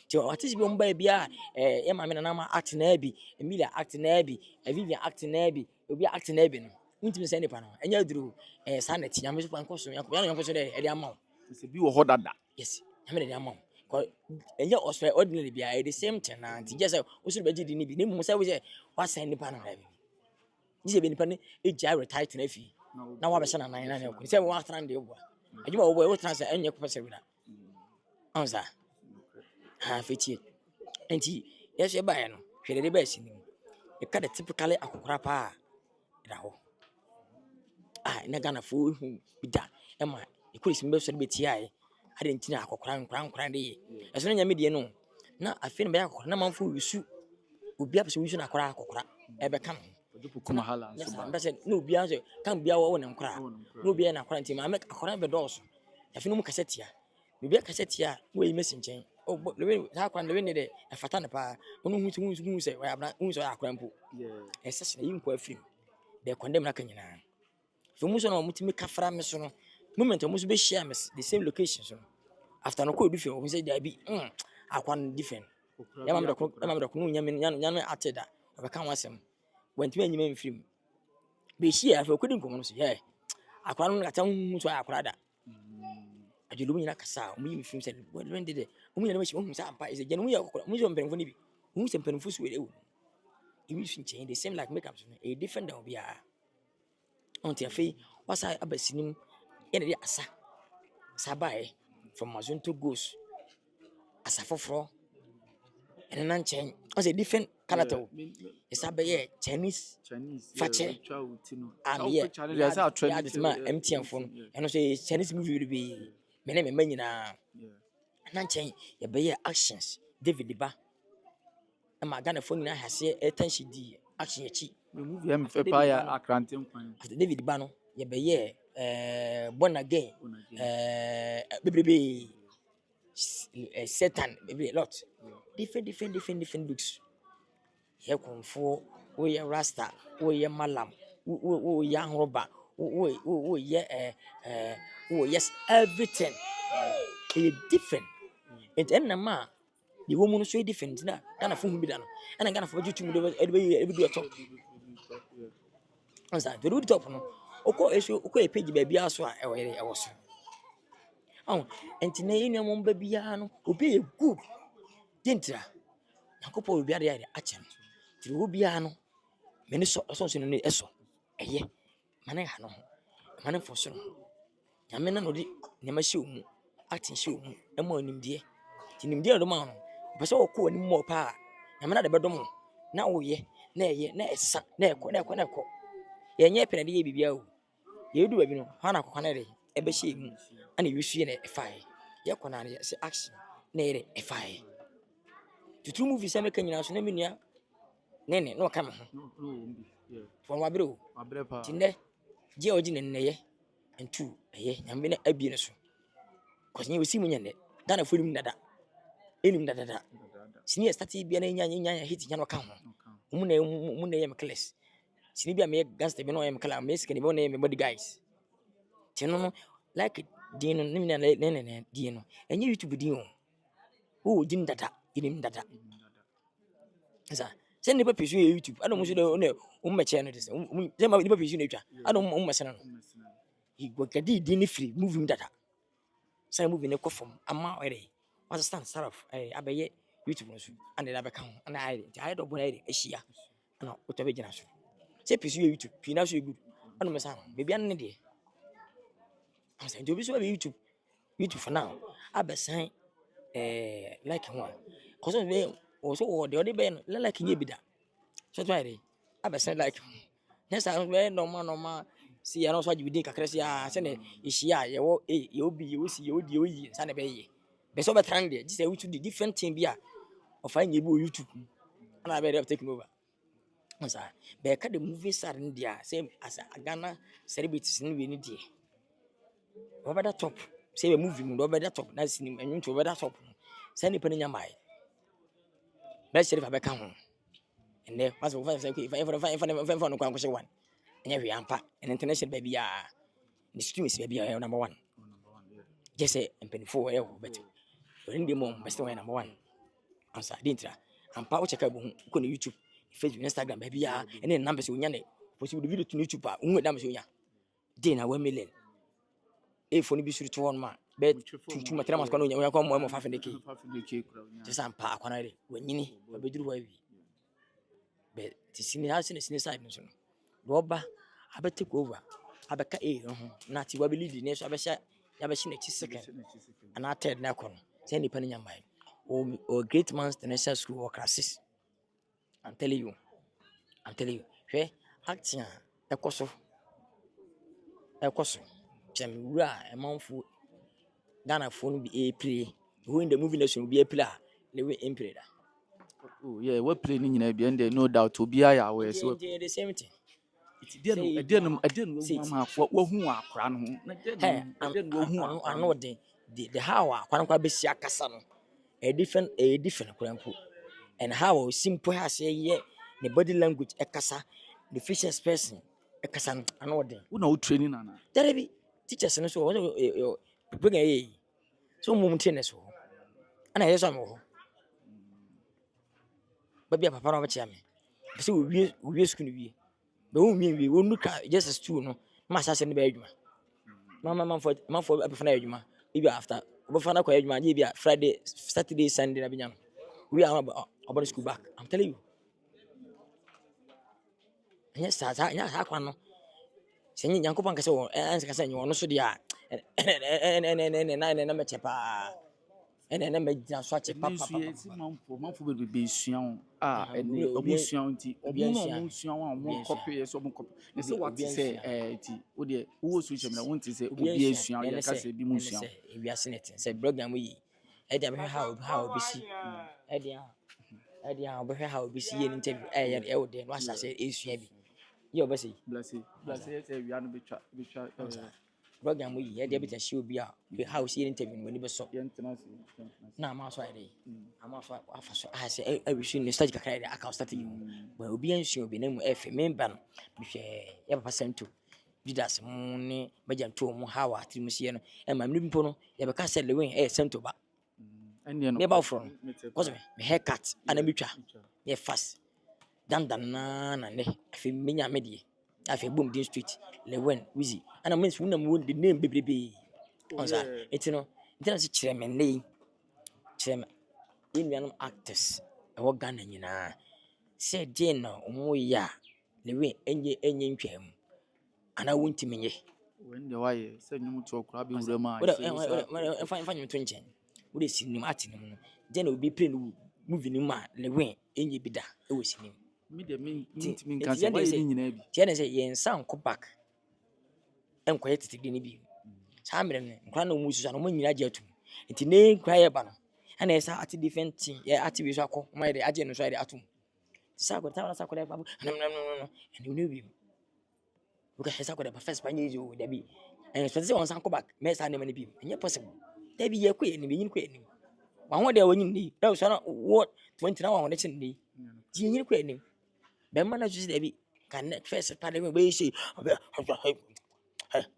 Ti o artist bi o mba bia e ma me na ma act na bi, Emilia act na bi, Vivian act na bi, obi act na bi no. Ntimi say nipa no. Enya duru sanet nyame so panko so yakobia no so de e de ama. Se bi wo ho dada. Yes. Nyame de ama. Ko enya osre ordinary bia the same thing na nti just usuru beji di ni bi. Nemu say we say wasan nipa no bi. Ji be nipa ne eji retire na fi. Na wa be se na nan na ko. Say wa tran de obua. Adwuma wo boy wo tran say enya ko pese wi na. Onza. Ha feti. Enti yes e bae no. Hwede de ba sini. E ka the typically akokora pa da ho. Na Ghana fo hu bida e ma e ko sim be so de beti ai ade ntina akokora de eso nya me de no na afi ne be akokora na manfo wisu obi apese wisu na akokora e be kan Odupu kuma hala so ba. ba se na obi anso kan bia wo ne nkora na obi na akokora ntima me akokora be dɔɔso afi no mu kasetia bibia kasetia wo yi mesi nkyɛn o lewe ha akokora lewe ne de e fata ne pa onu hu se wa abna hu se akokora mpo ɛsɛ se yi nko afim de condemn na kanyina so muso na mutimi kafra me so no moment muso be share me the same location so after no call different we say there be akwan different ya ma me da ko nya me ateda we kan wasem wantimi anyima mfim be share afa ko din ko no so yeah akwan no kata hu so akwa da ajulu nyina kasa mu yi mfim say when did it mu nyina machi hu sa ampa is again mu ya kokora mu so mpenfo ni bi mu so mpenfo so we e wo imi so change the same like makeup so a different than obi a onti afi wasa abasinim ene de asa sabae from Mazunto goes asa foforo ene nan chen o say different character sabae Chinese fache yeah say trend ma MTN phone eno say Chinese movie be me na me nyina nan chen ye be ye actions David Ba ma Ghana phone nyina hase attention di action yachi movie am fe pa ya akrante nkwan. after David Ba no ye be ye born again baby Satan baby a lot different looks ye konfo we ye rasta we ye malam we ye roba we ye yes everything is different it enna ma the woman so different na Ghana fo hu bi da no na Ghana fo jitu mu de be do top ansa do top no oko e page ba bia so a e wo so enti na yenu mo mba bia no obi e good dintra yakopo obi ade ade achen ti obi a no me ne so no ne eso eye mane ha no mane fo so no nyame na no di ne ma hye omu atin hye omu e ma onimdie ti nimdie do ma no pese okọ oni mo pa nyame na de bedom na woye na eye na esa na ekọ ye nye pene de ye bibia o ye du ba bi no ha na akọkọ na de e be hye mu ana wisu ye na e fae ye kọ na ye se action na ye e fae tutu movie se me kanyina so na menua nene no ka me ho for wa bro Abre tinde je oji ne ye entu eye nyame na abie ne so cause nye wesi mu nyane Ghana fo nim dada enim dada sini start bia na nya hit nya no ka ho mu na ye me class sini bia me gangster be no ye me class me sika ni be no ye me body guys tino no like din no nim na ne din no enye YouTube din o din dada enim dada sa se nipa pesu YouTube ana mu so de o mmeche no de se ma nipa pesu na twa ana o mmese no igwagadi din ni free movie dada say movie ne kofom ama ere was stand start of abaye YouTube no so and da beka ho ana aye ti aye do bona ere ehia ana o to be gina so se pesu YouTube pi na so e good ana me sa be bia ne de am say do bi so be YouTube for now abesan like one cause we also the be no like nye bida so to ere abesan like next time we normal si ya no so agibidin kakra si a se ne ihia ye wo ye obi ye osi ye odi oyi sa ne be ye be so be trend there just YouTube different thing bia of find ye be YouTube and I be taking over Onsa be ka the movie star in dia same as a Ghana celebrities in we ni die. Over the top. Say a movie mu over the top na cinema enyu to over the top. Say ni pani nyamai. Be sheriff abeka ho. Ene pass for 5 seconds if no kwan ko one. Enya we ampa an international baby ya. The streams baby ya number 1. Just say empenifo e wo beto. When the mom best one number 1. Onsa dintra. Ampa wo check abo ko na YouTube, Facebook, Instagram baby ya ene numbers wo nya ne. Post video to YouTube a unwe dam se wo nya. Dey na 1 million. Phone bi suru to one ma be tutu matera mas kwa no nya kwa mo 500k just am pa akwana re wanyini abeduru wa wi be tisini ha sine side no so no roba abete ko over abeka ho na ti wa be lead ne so abesha ya be shi na chi second ana third na kono say ni pani nyamai o great man's international school or classes. I'm telling you hwe acting ekoso Wura emanfo Ghana phone be a play. Who in the movie nation will be a player. They will play that. Oh yeah, we play ni nyina bia there no doubt obi aya we so The same thing. It's there no mama wo hu akra no ho na there no hu I know the how akwa be sia kasa no a different krampo. And how simple has ye the body language e kasa the facial expression e kasa no I know the. Who na training na There be teachers no so bring a so mum tennis ho ana yeso am ho baby papa no be me se we school no wie be wo mi wo nuka just school no ma sase ne ba adwuma man for be fana adwuma be after we fana kwa adwuma je be Friday Saturday Sunday na binya we are about school back. I'm telling you yes nya kwa no se nyi yankopon kase wo anse kase nyi wono so dia na mechepa na megina so ache papa manfo be sua ene omo sua nti omo sua wa omo copy so omo copy ne se what say ti wo de wo so chemna won ti say obi sua ya kase bi mu sua e wi asenet say program yi e dia be how be si e dia be how be si ye interview e wo de no asase e sua bi ye obese bless say we anu betwa program yi e dia beta shi obi a be how see interview no ni be so na ma so ide ama so afa so a say e wishi ni stage kakra ide aka start yi ba obi ansu obi na mu efe member no bi hwe ye papa sento Judas mu ni majanto mu how atrimsie no e ma me mpo no ye be ka say lewen sento ba ene no me ba from cause me haircut ana mitwa ye fast dan na ne afi menya me de afi boom din street lewen wizi ana me nsu na mu the name bebrebe onza etino se kire me nei kire me inwianom actors e wo Ghana nyina se de na omo ya lewen enye ntwam ana wonti menye when the why say nyum to okra be wura ma fa nyum to nchen wo de sinim atinim no de na obi play no movie ni ma lewen enye bida e wo sinim me de me kan say why ni nyina bi tie na say yen san ko back enkoye titidi ni bi sa mere ne nkwa na mu susa no mo nyina atum nti ne nkwa ye ba no ana esa ati different thing ye ati bi so akọ mo ye de age no so ye de atum sa ko ta na sa ko le babu no and you know bi buka hesa ko de first pa nyi jo de bi and so say on san ko back me sa ne ma ne bi enye possible de bi ye ko ye ni bi yin ko ye ni wa ho de wa nyin ni da so na what 20 na wa ho de chin ni ti yin ko ye ni be ma na ju de bi kan first pa de be say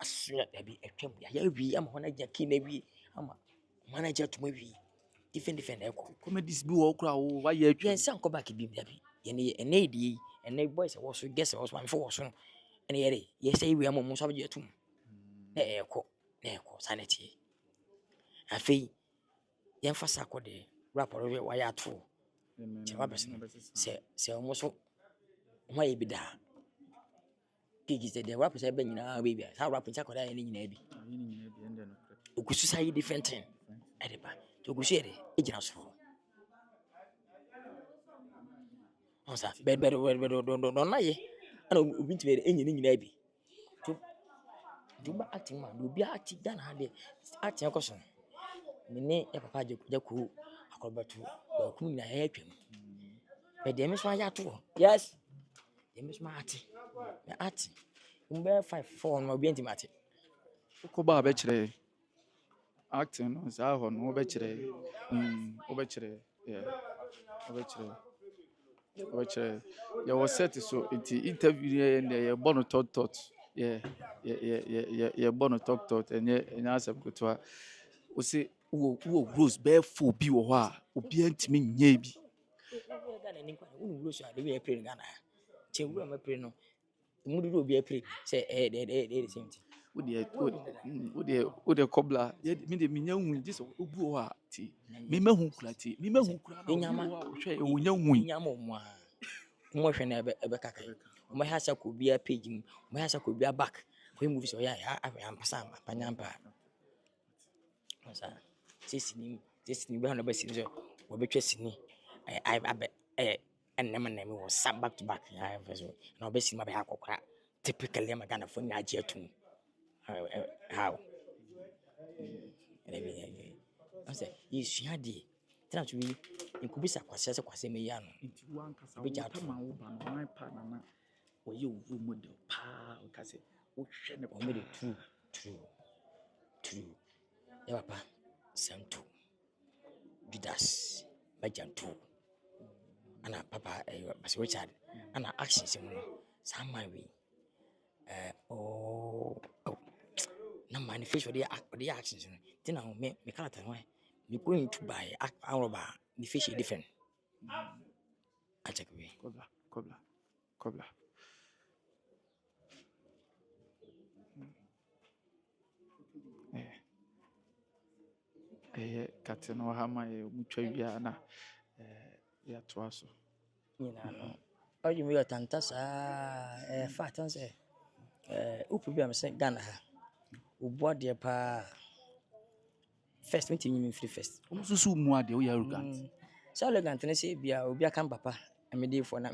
asunya da bi etwam ya wi ama hona jaki na wi ama manager to wi different eko comedies bi wo kura wo wa ye atwa yen san ko back bi da bi ye ne ene di ene boys wo so guess wo so man for wo so ene ye say wi ama mo so be atum na eko sanity afi yen fa sako de rapper we wa ya to che wa bes se mo so mo ye bi da kigi se de rap say be nyina baby sa rap ncha koda ye nyina bi ende no okusu say different thing edeba to okusu ede ejina so onsa be do na ye ana obi ntime nyina bi to ba acting man obi acting Ghana ha de acting akoso ne ya papa jaku akorbatu ku nyina ya atwam be de me so ya to yes Miss Marty. Ati. Umbe 5-4 no be antimati. Koba abɛkyerɛ acting no saa hɔ no wobɛkyerɛ yeah wobɛkyerɛ yɛwɔ set so nti interview yɛ ndɛ yɛbɔ no tot yɛbɔ no tot ɛnyɛ asɛm ketewa wo se wo rose bɛyɛ fo bi wɔ hɔ a obiara ntumi nyɛ bi Ghana ni kwa unu wuro so ade we play Ghana che wuro ma play no mu do obi play say the same thing wo de kɔbla me de menya hu gye sɛ obu hɔ a ti me mahu kura na Enyama hwɛ wo nya hu enyama mo a mo hwɛ na ebe kaka mo ha sa ko bia page mu mo ha sa ko bia back ko movie so ya ampasa panyampa asa sisini be na be sini so wo betwa sini and never name was sat back to back. I have so no best my back typically I'm gonna phone Nigeria too. How? I say, you shady. Tell to me, you could be successful, me young. Into one cassa, which are my partner, or you model pa, cassa, what shame about me true. Papa, send two. Didas, Bajan two. Ana papa Bas Richard ana actions mu some my way na manifest for the actions tin na me character no me going to buy aroba the fish different I check we Kobla kateno hama mutwa wia na ya toaso no oyi mi yotanta sa fat on say upu bi am say Ghana ha ubo de pa first meeting me free first susu mu ade o ya arrogant so elegant na say bia obi aka papa amede for na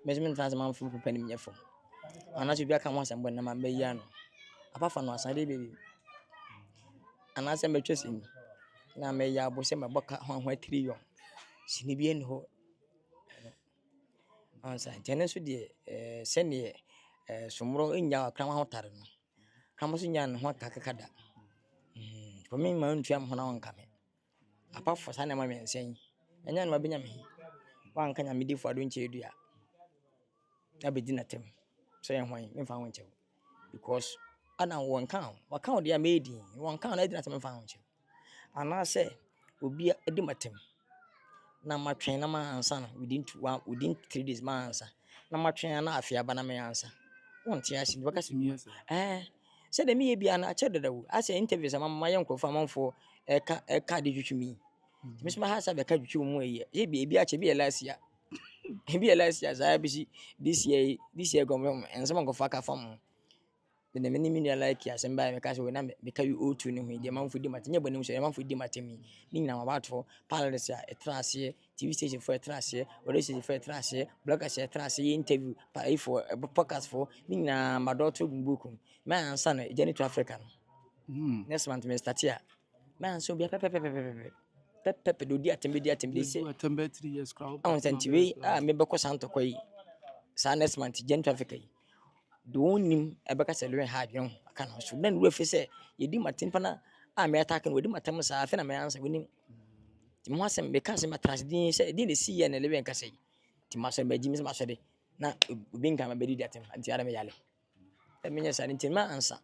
measurement fans man fu papa ni nyefo ana so bi aka ho asem bo na ma yi ano apa fa no asan de baby ana se metwe sin na me ya bo se me boka ho 3 yon sini bi en ho ansa tene so de sene somro nya akran ho tare no kamo so nya no ho kakakada for me ma ntua ho na wonka me apa for sa na ma me nsen enya no ma benya me wanka nya me di fo adon che dua abedi na tem so ye hwan me fa ho nche because ana wonka waka de amedi wonka na edi na tem me fa ho nche ana se obi edi matem na matwen na ma ansa na within 3 days ma ansa na matwen na afia ba na me ansa wonte asi baka se se de me bia na che dedawo ase interview sama ma ye nkofo amanfo eka de twitwimi me so ma ha sa be ka twitwi mu ye bia che bia last year bia last year za bi this year gom ensema nkofo aka fam de me ni me like ya se mba me ka se we na me ka o2 ni hu de manfo di matenya bani so manfo di matemi ni nyina ma bato palace a etrase TV station for etrase radio station for etrase blogger se etrase interview pa for podcast for ni nyina ma doto gumbukum me ansa no journey to Africa no next month me start here me ansa obi pepe do di atembe say atembe 3 years crowd on sentiwe me be ko santo koyi sa next month journey to Africa do onim ebeka selwe ha adwen aka no so na nwe fe se yedi matempa na me attack no wedi matem sa afi na me answer wonim ti mo asem be ka se matras din se din de si ye na lebe nka sei ti ma so be ji mi se ma so de na obi nka ma be di atem anti ara me yale e me nya sa din ma answer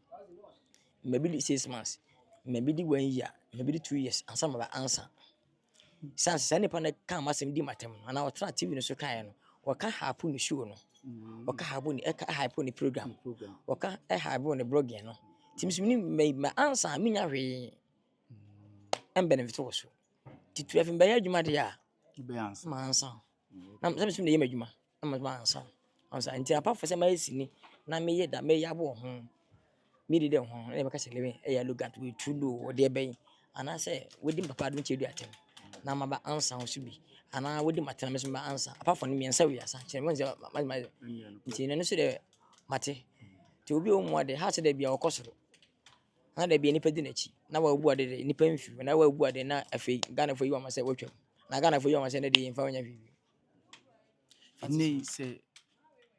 me be 6 months me be di 1 year me be di 2 years answer ma ba answer sans sa ne pa na ka ma sem di matem na o tra TV no so kan no o ka hapu no show no waka habo ni eka hype ni program waka habo ni blogging no timisimi ni me answer me nya hwe em benefit wo so titu afim ba ya adwuma de ya be answer ma answer na timisimi ne yema adwuma na ma answer answer nti apa for say ma esini na me ye da me ya bo ho me de ho na be ka se lewe e ya logant we tudo o de ben ana say we dim papa do chedu atem na ma ba answer ho so bi ana wodi matena me so ba answer apart from me ensa wi asa kire mo nze ma nti ne no so de mate ti obi o mu ade ha se de bia okosoro na de bia ni pedi na chi na wa obu ade ni pemfi na wa obu ade na afei Ghana fo yi wa ma se watwam na Ghana fo yi wa ma se na de yimfa onya bibi ne se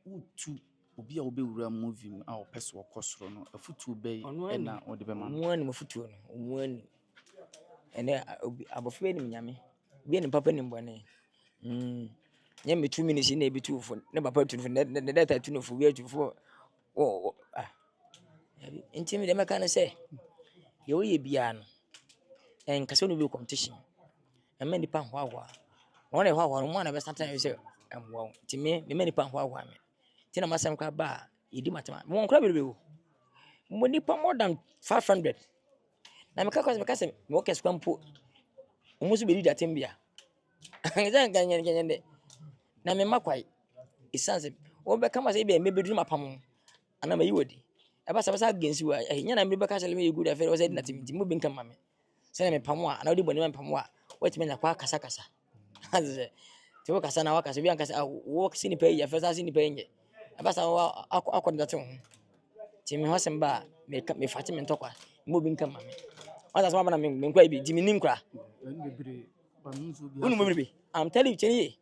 wotu obi a wobɛwura movie mu a ɔpɛ sɛ ɔkɔ soro no afotuo bɛyi ɛna ɔde bɛma no. Ɔno anim afotuo no, ɔmo anim. Ɛnɛ abɔfra anim nyame, bi anim papa anim bɔne. Nyɛ me 2 minutes na ebi tu fo, ne papa tu fo, ne data tu no fo, wi atu fo. Nti me dem aka ne sɛ, yɛ woyɛ bia no, ɛnkasa no bi competition. Ɛmɛ nipa hoahoa. Wɔn hoahoa no mo na bɛsa tan sɛ ɛmmoa. Nti me nipa hoahoa me. Nti na masɛm kwa ba yɛdi matema. Mo nkra bebe wo. Mo nipa more than 500. Na me ka sɛ me work squam po. Mo so be leader team bia. Nza ngan de. Na me makwai. Isanse wo be kama sɛ be mebedu mapam. Ana mayi wodi. Eba sa against wa. Nya na me be ka sɛ me good affair wo sɛ na team nti mo be nka mame. Sɛ na me pam a na wodi bɔne me pam a. Wati me na kwa kasa. Ti wo kasa na wa kasa bi an kasa wo sini pay ya fesa sini pay nye. Eba sa wa akɔda te ho. Ti me ho asɛm ba me fati me ntɔkwa. Mo bi nka mame. Wasa so ma na me nkwa bi di me nim kra. Unu mo bi. I'm telling you cheni.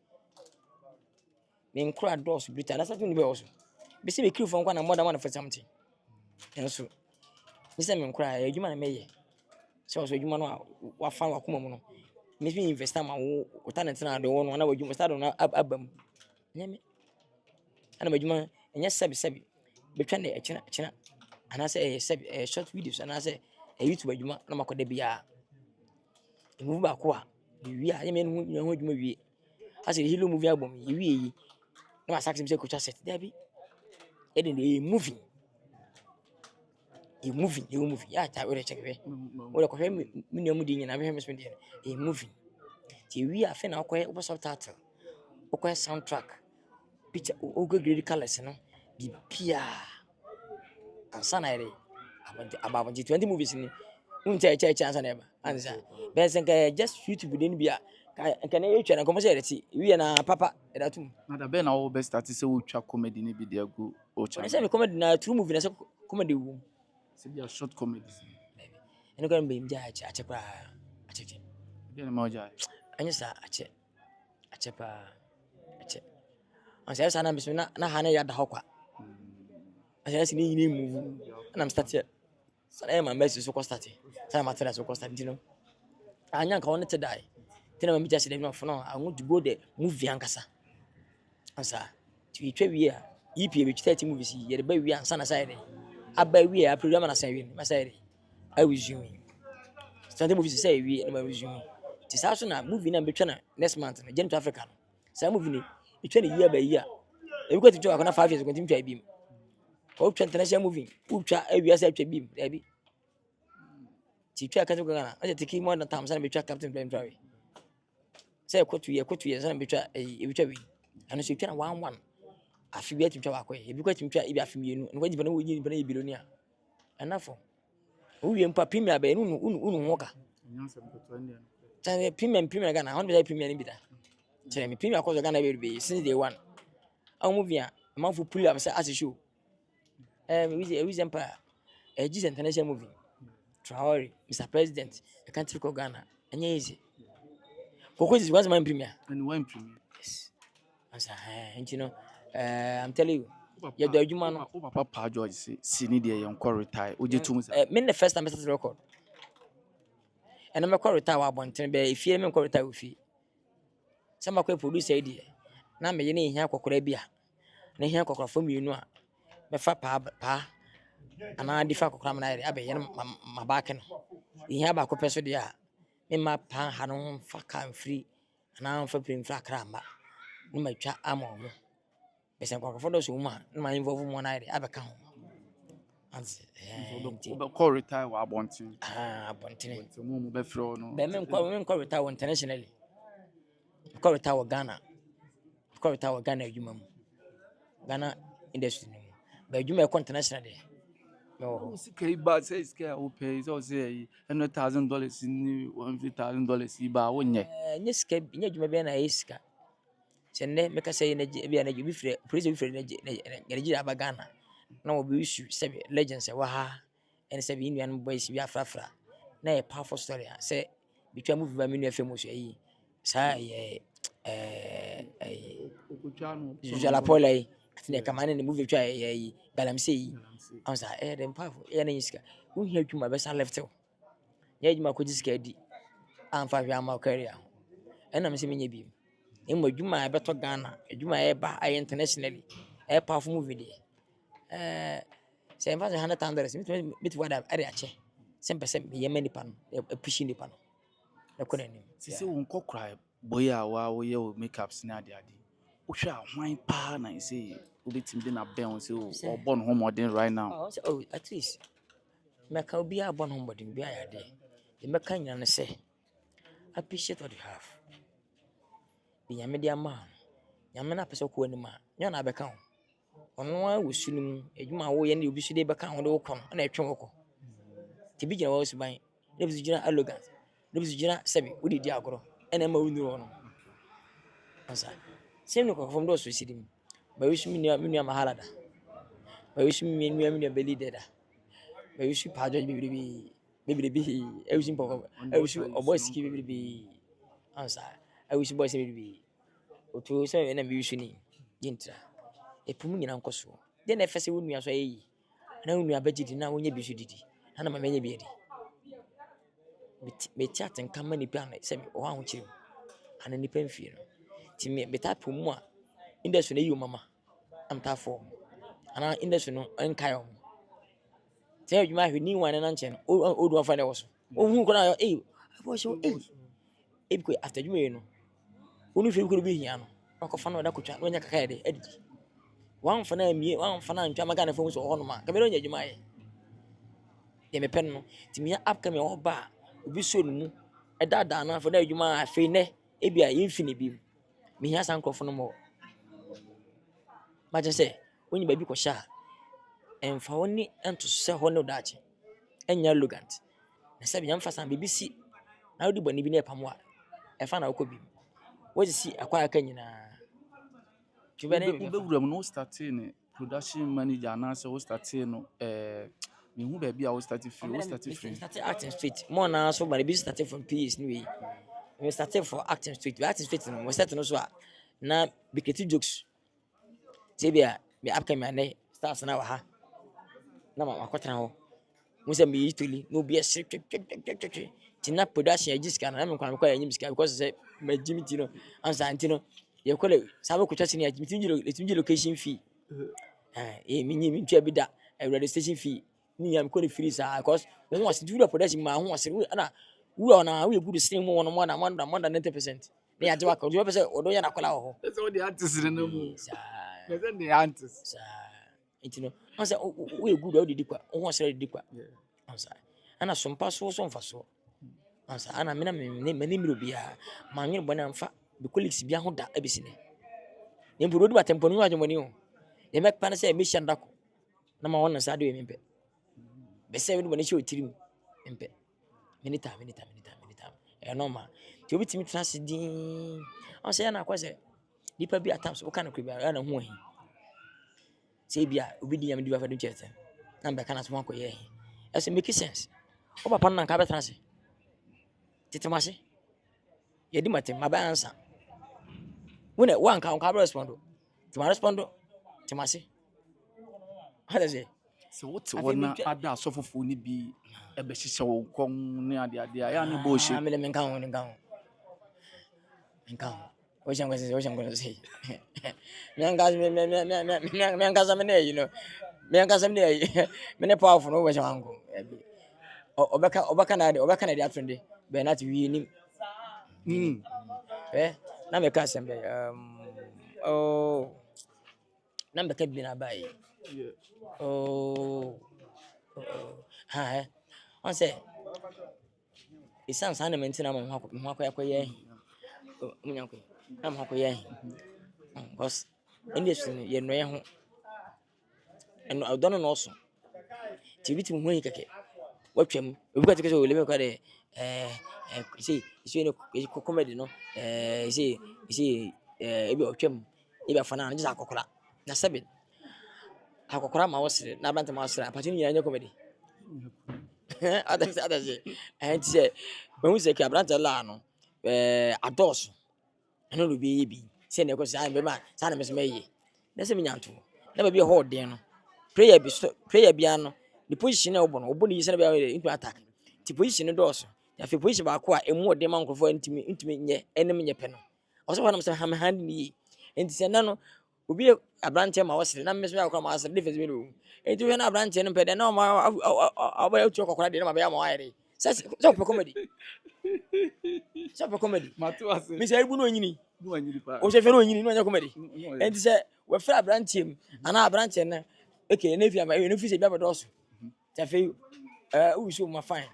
Me nkra dos brita na satu ni be also. Be se be kill for nkwa na more than one for something. Enso. Me se me nkra adwuma na meye. Se also adwuma no wa fa wa kuma mu no. Me fi invest ma wo talent na de wo no na wadwuma start na abam. Nyame. Ana adwuma enya sebi. Betwa na echina. Ana se sebi short videos ana se YouTube adwuma na makoda bia. Move ba ko a wi a yeme no ho adwuma wi. Ase hilo movie album wi yi. Na saxim se kocha set there bi. E dey moving. A moving. Yeah, I will check it. Well, I have minimum dinner. I have spent a moving. Till we are fin okay, over subtitle. Okay, soundtrack. Picture, okay, great colors, no. The Pia and Sanary about 20 movies in chance and ever. Answer. Benson just YouTube within Bia. Can I and commerciality? We are papa at that too. Na da bɛn na wo bɛ start sɛ wotwa comedy ne bi de agu o I channel. say, comedy na true movie, na comedy. Sɛ bi a short comedy. And going to be ache. Bi na ma ɔgya. Anya sa ache pa ache. On say sana bisu na hana ya da hokwa. Anya si ni move. Na I'm start here. Sana my message so ko start. Sana material so ko start you know. Anya ka won te die. Tina me just dey no for no I want to go there movie ankasa. Ansa ti twa wi a EP be 30 movies ye de ba wi ansa na side. Aba wi a program na side wi. Ma side. I resume. Starting movies say wi na resume. Ti sa so na movie na betwa na next month na January Africa no. Sa movie ni etwa na year by year. E go to twa akona 5 years go tim twa bi. O twa international movie. U twa awia sa twa bi. Da bi. Ti twa ka to Ghana. O tiki more than time sa na betwa Captain Blame Travel. Say ko 2 years sa na betwa e betwa bi. Ano so twa na 11. Afi bi atwa wa ko e bi ko tim twa e bi afi mienu. No gba no wo ni bilonia. Anafo. O wie mpa premier ba unu ho ka. Tell premium Ghana. I want to be premium in bida. Tell me premium cause Ghana be since day one. I movie a man for pull up as a show. We empire. A Jesus international movie. Traore, Mr. President, a country called Ghana. And easy. Coco is was my premier. And when premier. Yes. And you know, I'm telling you. You do you man. Papa George say sini dey yon ko retire. Oje tum say. Me the first time I started record. And I'm a retire wa bonten be if you me retire with fee. Some akwa producer dey. Na me ye ne hia kokora bia. Na hia kokora fo mienu a. Me fa pa ana di fa kokora na ere abe ye ma back no. Hia ba ko peso dey a. Me ma pa ha no fa kan free. Ana fa prim fra kramba. No ma twa amomo. Be se kokora fo do so mu a. No ma involve mo na ere abe ka ho. Call retire wa abontin. Abontin. So mo be frɛ no. Be men call retire internationally. Call retire Ghana. Call retire Ghana adwuma mu. Ghana industry no. Be adwuma e internationally. No. Sika ba say sika o pay so say $100,000 ni $150,000 ba wonye. Nye sika nye adwuma be na sika. Se ne me ka say na bia na bi frɛ police bi frɛ na Nigeria aba Ghana. Na obi issue say legends wa ha and say Indian boys we afrafra na a powerful story say between movie ba menu famous yi sa Jala Polai ati na kama ne movie twa yi galamsey yi am sa dem powerful na yiska wo hia adwuma be sa left ya adwuma ko jiska di amfa hwe ama career ɛna me se menye bi emo adwuma be to Ghana adwuma ba internationally powerful movie de say emfa $100 mit wada area che sempe sem ye mani pan pushing the pan na kona ni se won kokra boy a wa wo ye makeups na ade wohwe ahwan pa na say obetim de na ben say o born home modern right now at least meka obi a born home modern bi ayade e meka nyina ne say appreciate what you have bi nyame de ama nyame na pese ko anima nya na beka ho ono a wosunum adwuma wo ye na obi su de beka ho de wo kon na etwe wo ko ti bi gina wo su ban ne bi gina arrogant ne bi gina sebi wo di agoro ena ma wunu no asa sem no ko from do so sidim ba wisu mi mahala da ba wisu mi beli da ba wisu pa jo bi e wisu poko e wisu obo ski bi asa e wisu boy se bi o to so na bi wisu ni jintra e pumu nyina nkoso de na fese wonu aso ayi na wonu abagidi na wonye bisu didi na ma menye bi edi me chat nka mani pa na se o ha ho kire ana ni pamfie no ti me beta pumu a industry na yi mama am ta form ana industry no enkai o te adwuma hwe ni wan na nche o do afa na wo so o hu ko na abo so e bi ko after adwuma yi no onu fi ko bi hia no akọfa na odakotwa no nya kaka de adidi wan fa na mie wan fa na ntwa maga na fo so ho no ma kamera nya adwuma yi de me pen no ti me upcoming o ba obi so no mu edada na fa na adwuma afi ne e bia infini bi me hia san krofo no mo ma je se onyi ba bi ko sha emfa woni ento se ho no dache enya arrogant na se bia mfa san BBC na odi boni bi na epamo a efa na okobi wo si akwa aka nyina tubene be wuram no starting production manager na se wo starting no me hu ba bia wo starting free started acting straight more na so but be started from PS anyway we started for acting straight no we started no so na biketi jokes sebia me upcoming na stars na wa ha na ma kwatana ho mo se me yitoli no be a tina production agiska na me kwa anyim sika because say ma jimiti no ansa antino ye kole sabe ko twase ni jimiti location fee minyi ntwa bi da radio station fee ni am ko ni free sa because won was do production ma won was na wura na we good stream won more than 90% na ya jewa ko do pese odo ya na kola ho so the artist no mu pese the artist sa intino ansa we good o didi kwa won was didi kwa ansa ana sompa so mfa so ansa ana me na me miro bia ma nwere bona mfa be colleagues bia ho da abisine ne mbudo du atempo no adwomani o ye mek pa na say me hyanda ko na ma wona sa de me mpe be say me bone shi otirim mpe minita e normal ti obi timi trans din ansa ya na kwase dipa bi atams o kana kwa bia na ho ahi say bia obi di yam di ba fa do chete na be kana so ko ye ese make sense o papa na nka be trans titimase ye di matem ma ba ansa wona wan ka nka respondo ti ma respondo timase hada say so what wona ada asofofo ni bi ebe hihye wo kon ne ade ya ne bo hye me le menka ho o shango say me angaza me ne you know me angaza me ne me ne powerful no we shango obaka na de atunde be na ti wi ni na me ka sembe na me ka bi na bai on say isan san na mentina mo hwa kwa ye munyanko na mo hwa ye because industry ye no ye ho eno adono no so ti biti mo hi keke watwam obi ka teke o le me kwa de isi comedy no isi ebi watwam ebi afana na just akokora na seven akokora ma wosere na banta ma wosere apati ni anya comedy adase and say when we say kabranta la no ados eno lo bi se ne ko sa be ma sa na me se meyi na se menyanto na ba bi ho den no prayer bi ano the position na obo no obo ni yise na ba into attack the position no do so ya fe position ba ko a emu ode man krofo ntimi nye enem nye pe no o so ho na se ha me hand ni enti se na no obi abrante ma wosere na meso akwa ma asere defense bi no enti we na abrante no pe de na ma aba otu kokora de na ma be ma wire so comedy so comedy Matu ase. me say ibu no nyini No anyiri pa. o se fe no nyini no nya comedy No. enti se we fra abrante m ana abrante na okay na fia ma no fi se bia bedoso ta fe we so ma fine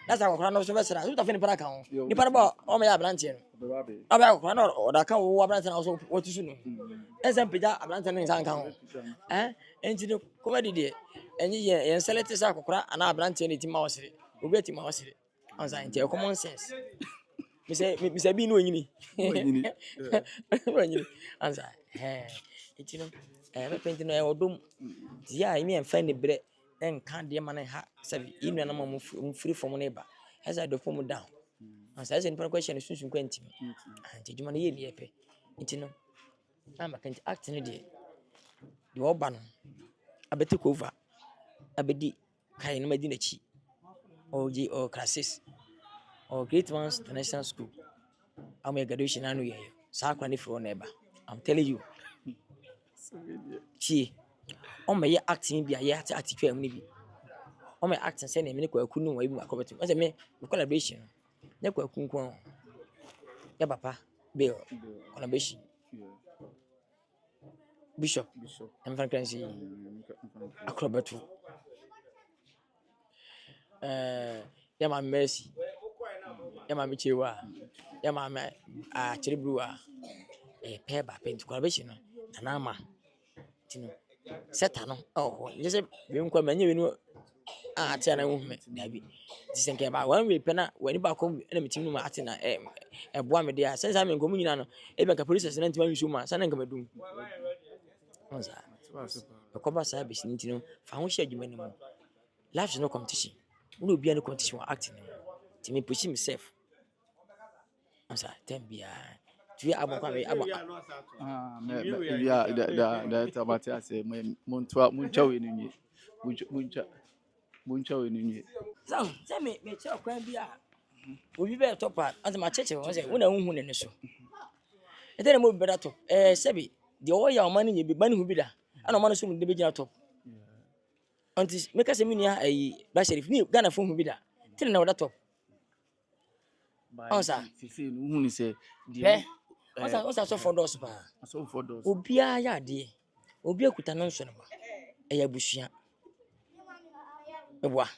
that's how kokora no so be sera so ta fe ni para kan ni para ba o ma ya abrante no Bebabe. aba kokora no o da kan wo abrante na so what tu no esa peja abrante no nsan kan enti no comedy de enyi ye select sa kokora ana abrante no ti ma wosere obi ti ma wosere ansa enti common sense me say bi no nyini No anyiri. no nyini ansa enti no me penti no e odom ti a imi en fa ne bre en kan de man ha sabi inu na mo free from ne ba esa do form down ansa esa ni pa question sunsun kwenti anti juma na ye ni epe enti no am kan act ne de oba no abeti ko over abedi kai no madi na chi or classes or Great Ones International School. I'm a graduation anu ye. Sa kwa ni fro neba. I'm telling you. Chi. O me ye acting bia ye ati twa mu ni bi. O me acting say na me kwa kunu wa ibu akobetu. O say me collaboration. Ne kwa kunku. Ya papa be collaboration. Bishop. I'm from Clancy. Akrobetu. Ya ma Mercy. Ya ma Michewa. Ya ma Chiribruwa. Pair ba paint collaboration na ama tino seta no oh you say we nkwa manye we no ate na wo me dabi disenke ba one way pena wani ba ko na metim no ma ate na boa me dia sense am nkomu nyina no e be ka police na ntima nsu ma sana nka madum onza ko ba sa be sin tino fa ho hye adwuma ni mu life is no competition we no bia no competition wa acting to me push myself onza tembia tu abon kwa me abon Yeah, that about I say muncha we ni muncha we ni. so say me che kwan bi a obi be top part as ma cheche won say una hu ne so e tell mo be that top sebi the all ya man ni bi man hu bi da ana man so mu de be gina top until make us me ni ba sheriff ni Ghana fo hu bi da tell na that top onsa Sisi no hu ni say onsa so for dos pa so for those. obi a ya de obi akuta no nso no ba e ya busua eboa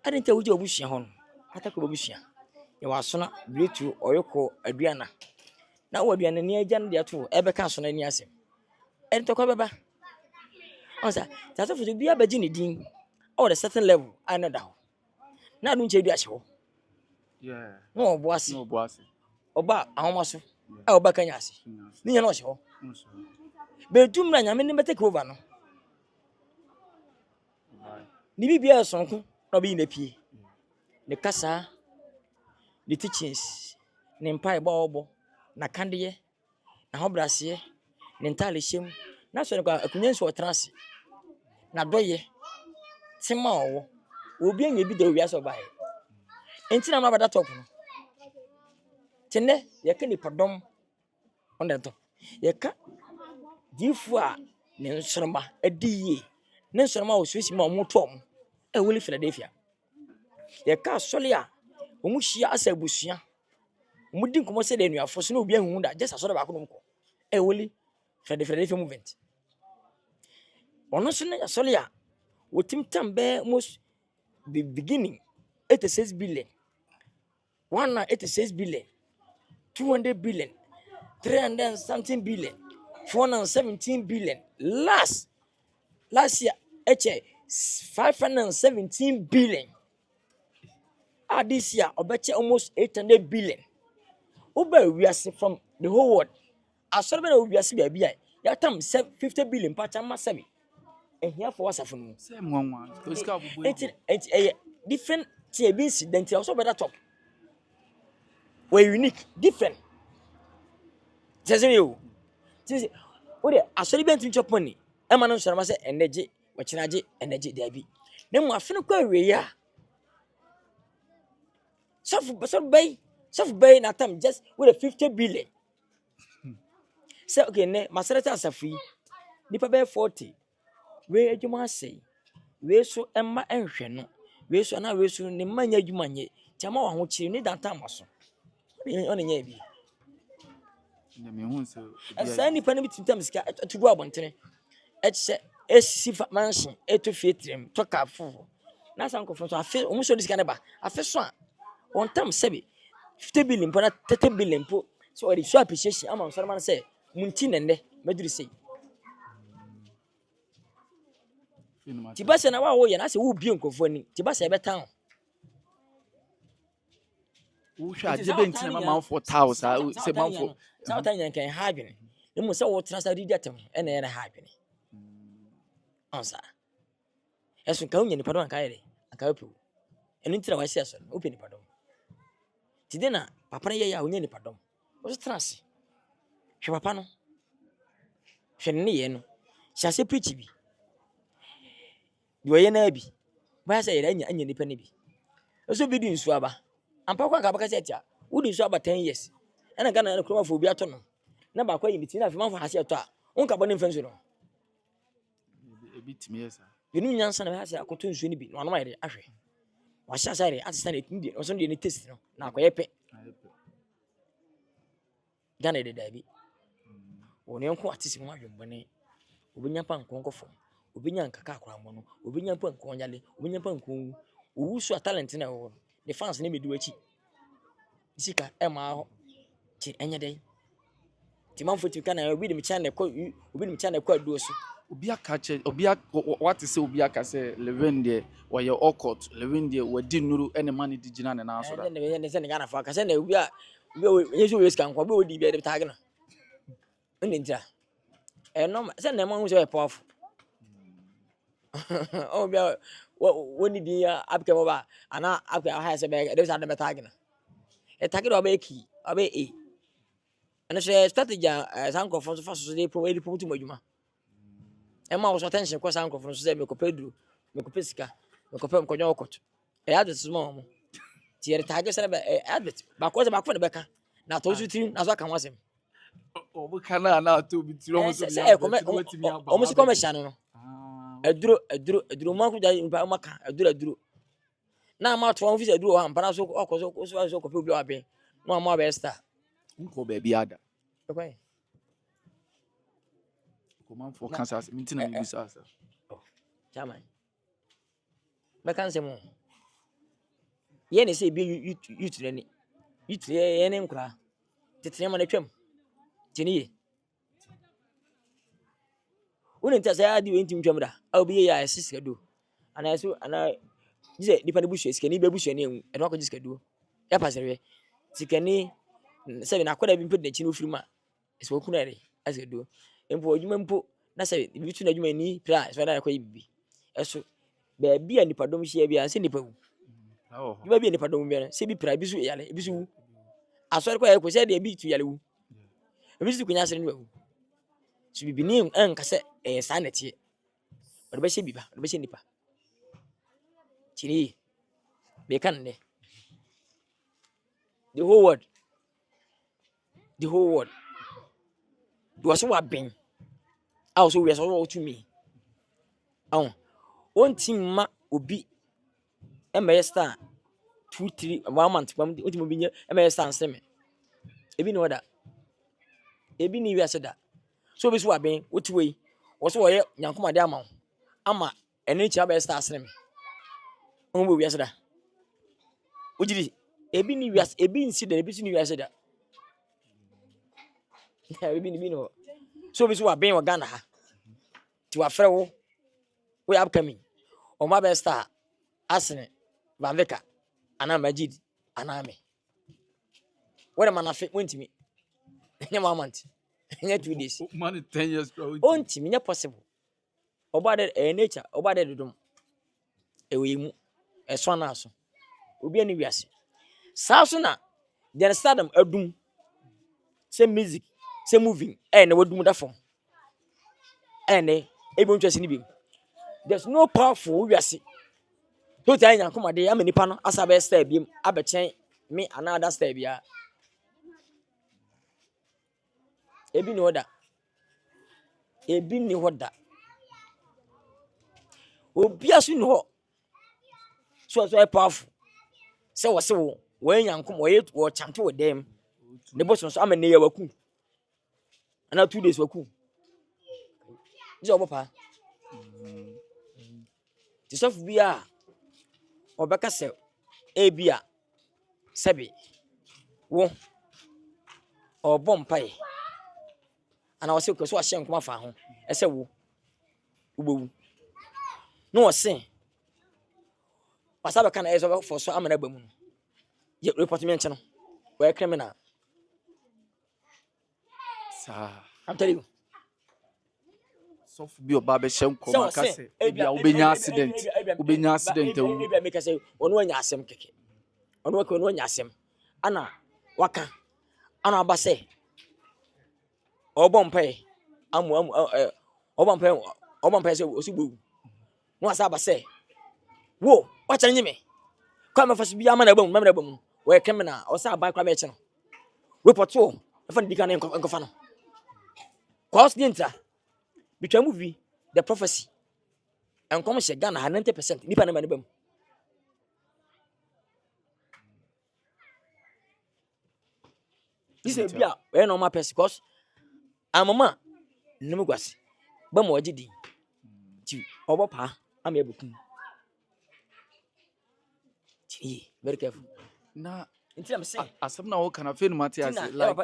ade nta wuji obusua ho no atako obusua ye wasona bletu oyoko aduana na wo aduana ni agya no de ato ebe ka so na ni asem en to ko beba onsa taso futu bia baji ni din o the certain level another ho na adu nche du ahye ho no oboase No boss. oba ahomaso e oba kanya ase ni nya no ahye ho betum na nyame ni betake over no ni bibia sonko na obi na pie ne kasa the teachings ne mpai ba obo na kandeye na hobrase ne ntale hyem na so ne kwa akunyenso otrase na doye tema owo obi anya bi da owia so bae enti na mabada top no tene ye ka ni podom on the top ye ka difu a ne nsoroma adiye ne nsoroma o swesi ma omotom e woli Philadelphia ye ka sole a omu hia asa busua mudi nkomo se de anuafo so na obi ahu da just asore ba ko nomko e woli Philadelphia movement ono so na sole a wotim tambe most the beginning 86 billion 186 billion 200 billion 300 something billion 417 billion last year 517 billion this year obeche almost 800 billion oba we are from the whole world asorbe na we are bia bia ya tam 50 billion pa chama sabi here for wasafo no Say mwanwa. To ska bubu. it's different incident also better top we're unique different. Just you. de asɔre bi ntumi chop money ɛma no nsɔre ma sɛ energy wɔkyerɛgye energy dabi na mu afe no kɔ awie a sɔfo bɛyi na tam just with 50 billion sɛ okay ne masarata asafi nipa bɛyɛ 40 we adwuma asɛe we so ɛma ɛnhwɛ no we so na we so ne manya adwuma nyɛ tiama wa ho kyiri ne danta amaso ɔne nyɛ bi ɛsɛ nipa no bi tintam sika to go abɔntene ɛkyɛ esi mansion eto fietrem to kafo na san kɔfo so afi ɔmo so ne sika ne ba afi so a on tam sɛbi 50 billion po na 30 billion po so ɔde so appreciation ama nsɔre man sɛ munti nende maduru sei tibasa na wa wo yɛ na sɛ wo bi nkɔfo ni tibasa ɛbɛtan wo hwɛ agye bɛnti na ma for tiles sɛ ma for sa tan yan kan ha adwene ne mu sɛ wo tena sa didi atem ɛna ɛna ha adwene ansa ɛso ka wonya nipa dɔn aka yɛ aka opu ɛno ntira wa hyɛ so opu nipa dɔn tide na papa no yɛ ya wonya nipa dɔn wo so tena se hwɛ papa no hwɛ ne yɛ no hyɛ ase preach bi do ye na bi ba sɛ yɛ anya nipa ne bi ɛso bi di nsu aba ampa kwa ka baka sɛ tia wo di nsu aba 10 years ɛna Ghana na kuroma fo obi ato no na ba kwa yimiti na afima fo hase ato a onka bɔ ne mfa nsu no ebi timi yesa yenu nyansa na hase akoto nsu ne bi no anoma yɛ ahwɛ wa hyɛ sare atesa na etindi ɔso de ne taste no na akɔyɛ pɛ Ghana de da bi wo ne nko atisi mu adwembɔne obinya pa nkonkɔfo obinya nkaka akora mbɔ no obinya pa nkonyale obinya pa nkon owu so talent na wo the fans ne medu achi sika ema ho ti enye dey ti manfo ti kana obi dem channel ko aduo so obi aka che obi what say obi aka say Levin there wo ye okot Levin there wadi nuru ene man di gina ne na so da ne se ne Ghana fa aka say na obi a yesu we sika nko obi odi bi de tag na ene ntia no se na man hu so e powerful oh bia woni di apke mo ba ana apke ha se be de sa de tag na e tag do ba eki oba e ana se strategy sanko fon so fa so de pro promote mo adwuma e ma wo so attention ko sanko fon so se me ko pedro me ko pesika me ko pem ko nyo okot e advert mo mo ti e tag se be advert ba ko se ba ko ne be ka na to su tim na so aka wasem obo kana na to bi tiro mo so bi o mo si commercial no aduro man ko dai mpa maka aduro na ma to office aduro ha mpa na so so ko pe obi abe no ma be star nko be bi ada okay ko man for cancer minti na mi bisa asa chairman be kan se mo ye ne se bi yutu ni yutu ye ne nkura tetere ma na twam tiniye woni nta say adi we ntim twam da a obi ye ya sisika do ana so ana dize dipa ne buhwe sika ni be buhwe ne enwu e no ko sika do ya pasere sika ni se na akwada bi mpe de chi no firi ma e so ku na re asika do empo adwuma mpo na se bi tu na adwuma ni pra so na akwai bibi e so ba bia nipa dom hia bia se nipa wu ba bia nipa dom bia se bi pra bi so yale bi so wu asori kwa ko se de bi tu yale wu bi so kunya sere ni wu so bibi ni enka se sa na tie o be hye biba o be hye nipa tiri be kan ne the whole world do so wa ben also we so to me on team ma obi e me star 2 3 1 month pam o bi nya e me star nseme ebi no da ebi ni wi aseda so be so wa ben o ti we wo so ye nyankoma de ama ene chi aba star nseme o bo wi aseda o jiri ebi ni wi as ebi nsi da ebi si ni wi aseda ebi ni bi no so be so wa ben wa Ghana ha ti wa frɛ wo we upcoming o ma be star asene Van Veka ana Majid ana me where man afi wontimi nya moment nya 2 days man 10 years bro wontimi nya possible obade nature obade dodom ewe mu eso na aso obi ani wiase saa so na den stardom adum se music se moving na wadum da fom and able interest in him. There's no powerful we are see. Don't tell you, come a day, I'm in Pano, as I best step him, I bet me another step here. Ebi ni order. Ebi ni order. Obi asu ni ho. So powerful. So when you come we chant with them. The boss so am na ye waku. Ana 2 days waku. Is your papa? The soft bia obeka se ebia sebe wo obom pai. Ana wose ko so ahye nkoma fa ho. Ese wo ubewu. No wose Pasaba can ezo for so amana bamu. Ye report me nche no. We criminal. Sir. I'm telling you. So for be oba shem koma ka se ebia obenya accident. Obenya accident ewu. Ebia make say onu anya asem keke. Onu ko onu anya asem. Ana waka. Ana aba say obompai obompai say osigbo. No asaba say wo wacha nyime kwa mafasi bia ma na bam we criminal o sa ba kwa be che no report o fa ndika na enkofa no cause the intra betwa movie the prophecy enkom she Ghana 90% nipa na bam this is bia we normal person cause amama nemu gwase bam waje di ti obopa am ebukun. Very careful. Na until I'm saying asem na wo kana fe no mate ase like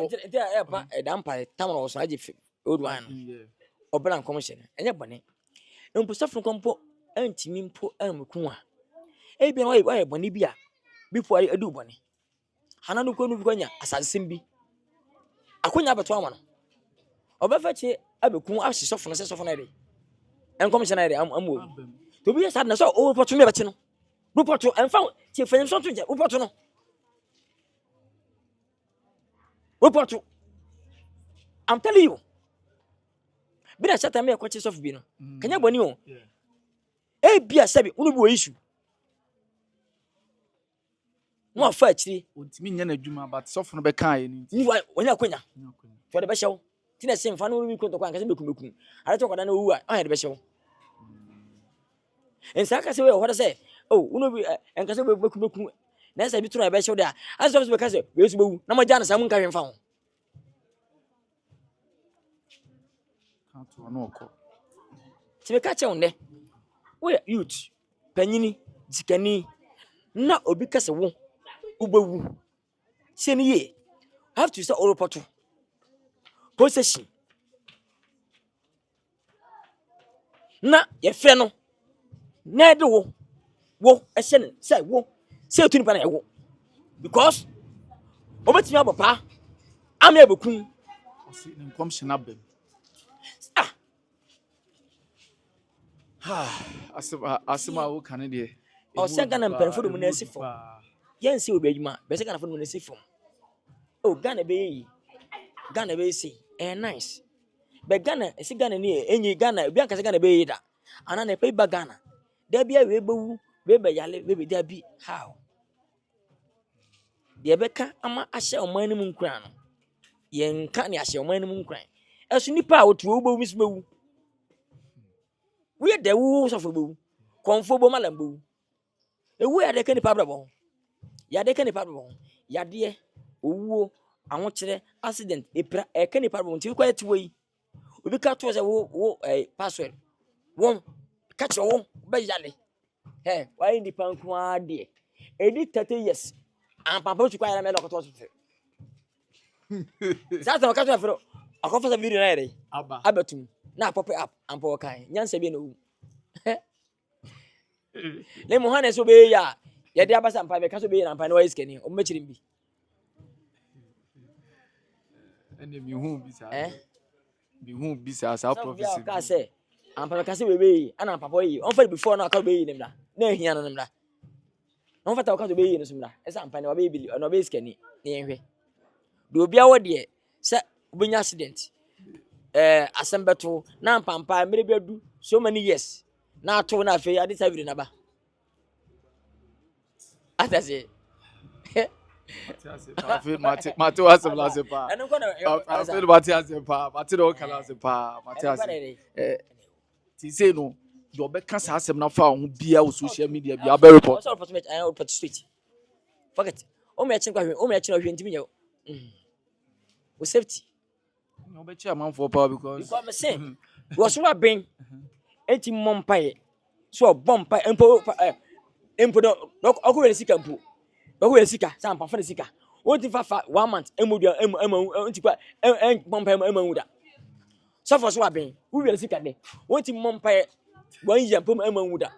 dampa tamro so aje old one obran commission enye bone empusafo kompo antimi mpo amku a ebia why bone bia before adu bone hananu ko nu kwanya asasem bi akonya beto ama no obefa che abeku ahsesofo no sesofo na dey en commission na dey amu to bi sad na so o report me beti no report en fa che fanyim so to je report no report. I'm telling you. Be that shut me a question of bino. Can you boni o? Eh bia sabi unu bi issue. No afa achiri. Ontimi nya na adwuma but sofo no be kan ni. Ni onya kwanya. For the be show. Ti na sem fa no bi konto kwa nka se bekum. Are to kwada na owu a on the be show. En saka se we what say? Oh, unu bi enka se bekum. Na se bi tro be show there. As of be ka se we su bewu. Na ma jana sam nka hwen fa ho. Kanto no okọ. Ti be ka che wonde. We youth, panyini, jikani na obi ka se wo ubewu. Se ni ye. Have to say oropoto. Possession. Na ye fe no. Na de wo ehye ne say wo say otu nipa na wo because obetimi abapa am ya bekun Osi ni commission abem. Asema wo kan de. O se Ghana mpanfo do mu na asifo. Yen se obi adwuma, be se Ghana fo do mu na asifo. Oh Ghana be yi. Ghana be say nice. Be Ghana, esi Ghana ni enyi Ghana, bi anka se Ghana be yi da. Ana na pe ba Ghana. Da bia we bewu, we be yale, we be da bi how. De be ka ama ahye oman ni mu nkran no. Yen ka ne ahye oman ni mu nkran. Esu nipa a otu obo mi smewu. We de wu so fo bewu. Konfo bo malam bewu. Ewu ya de ka nipa brabo. Ya de ka nipa brabo. Ya de owuo anwo kire accident epra e ka nipa brabo nti ko etiwo yi. Obi ka to se wo password. Won ka che wo be yale. Why nipa nko ade. Edi 30 years. Am papa tu kwa ya me lokoto so. Sasa ka to afro. Akofa sa video na ere. Abatum. Na pop up ampo kan. Nyansa bi na wu. Le mo hane so be ya. Ye de abasa mpa be ka so be na mpa na wa iskeni. O mechirim bi. Ene mi hu bi sa. Bi hu bi sa prophecy. Ka say ampa ka se we be ana papa yi. On fa before na ka be yi nimda. Na ehia na nimda. On fa ta ka so be yi no sumda. Esa ampa na wa be bili. Na be iskeni. Na ehwe. Do obi a wo de se obenya accident. asɛm bɛto na mpampa mmere bɛdu so many years na ato na afei ade sa biri na ba atase Mate was a blase pa. ɛno nkɔ na I feel Mate as a pa. Mate don't can as a pa. Mate as ti say no. You be can say asem na fa ho bia o social media bia be report. also report I report street forget o me akyin kwa hwe o me akyin hwe ntimi nyɛ o safety No be chairman for power because me say was so aben enti mompae so bompa empo do okwe sika mpo okwe sika sa mpa fa sika wonti fa 1 month emodua enti kwa bompa emanwuda so for so aben we sika de wonti mompae 1 year pom emanwuda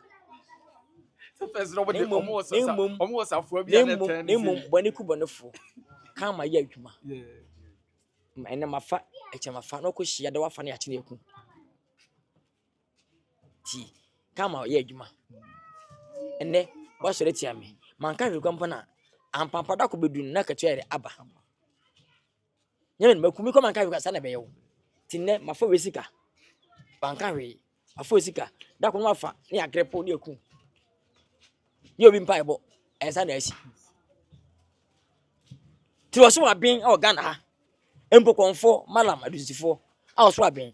so first nobody almost afro bia na 10 mum boni ku bonefo kan ma ya adwuma ene mafa eche mafa no ko hia de wafa na ya kine eku ti kan ma ya adwuma ene wa sore tia me man ka hwe kwampa na ampampa da ko bedun na ka tuere aba nyeme makumi ko man ka hwe ka sa na be yewo ti ne mafa we sika man ka hwe afa sika da ko no mafa na ya grepo na eku ni obi mpa ebo esa na asi ti wo so abin o Ghana ha empo konfo malam adusifo a wo so abin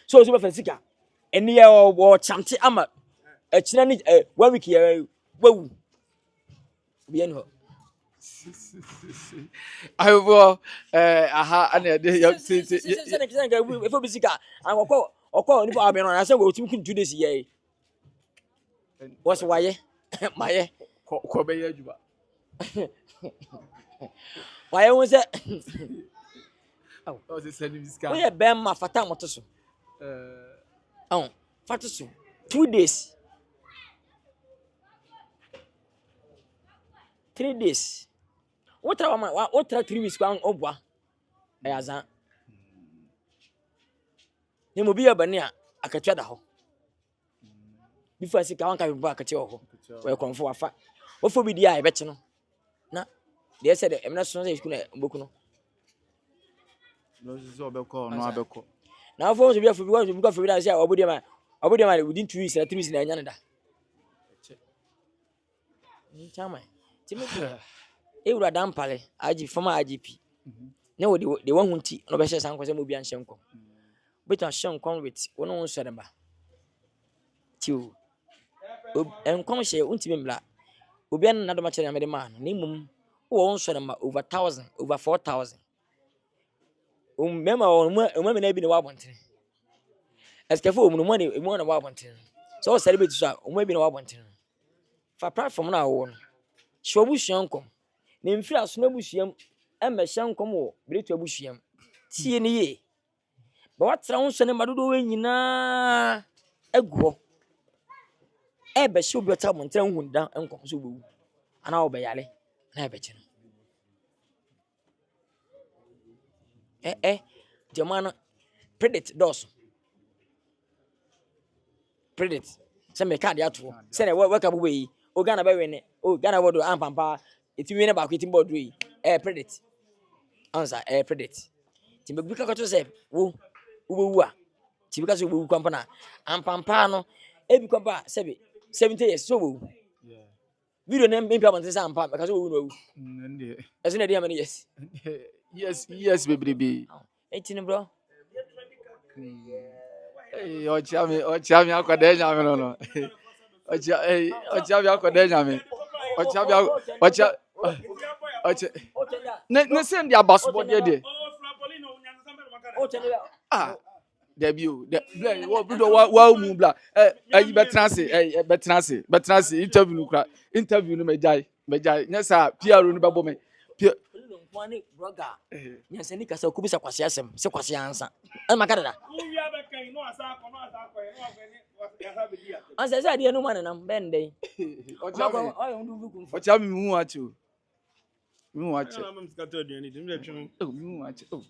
so be fansika eni ye wo chamte ama akina ni 1 week ye wawu bi en ho ayo aha ana de ya say na kisa ga e fo bisika an okọ ni abin no na say we timi kun 2 days ye was waye maye ko be ya juba waye won se o se send biska we be ma fata moto so fata so 2 days 3 days what tra 3 weeks kwa obwa ayazan ni mo biya bani a akatwa da ho before sika wanka bi ba akatwa ho we konfo wafa ofo bi dia e beche no na they said emna so say school na mboku no no so obeko no abeko na ofo so bi afo bi go afo bi da say obodi ma within 2 weeks na 3 weeks na anya nda ni chama timi ewura dampale aji former IGP na wo de wan hunti no be hye san kwase mo bi an hye nkom betan hye nkom with wono won so ba tiu enkom hye untimi mla obi an na do ma kire na me de ma no nimum wo won so ma over 1000 over 4000 mema won mo me na bi ne wa bonten eskefo mo mo na wa bonten so o celebrate so mo bi ne wa bonten fa platform na wo no hye obusuan nkom ne mfiri aso na busuam emehye nkom wo bretu abusuam tie ne ye ba watra won so ne madodo we nyina aguo ebe hye obi ota montra hundan nkom so bewu ana wo be yale na ebe che no jamana predict dos predict se me card ya to se ne we ka bobo yi o Ghana be we ne o Ghana bodo ampampa etimi ne ba ko etimi bodo yi predict answer predict timbe bi ka ko to se wo bewu a timbe ka so bewu kwampa na ampampa no ebi kwampa se be 70 years so bewu video na mpia bonte se ampa ka so bewu no wu nde eso na dia many years yes baby etini bro ochami akwade nyame no ochami akwade nyame ne send dia basketball de debut de wo bido wa mu bla ayi betrance interview no mejai nyesa PR no bebo me kwani blogger nyesa ni kasa kubisa kwase asem se kwase ansa ama kada da ansa se dia no man nam bende ochami mu acho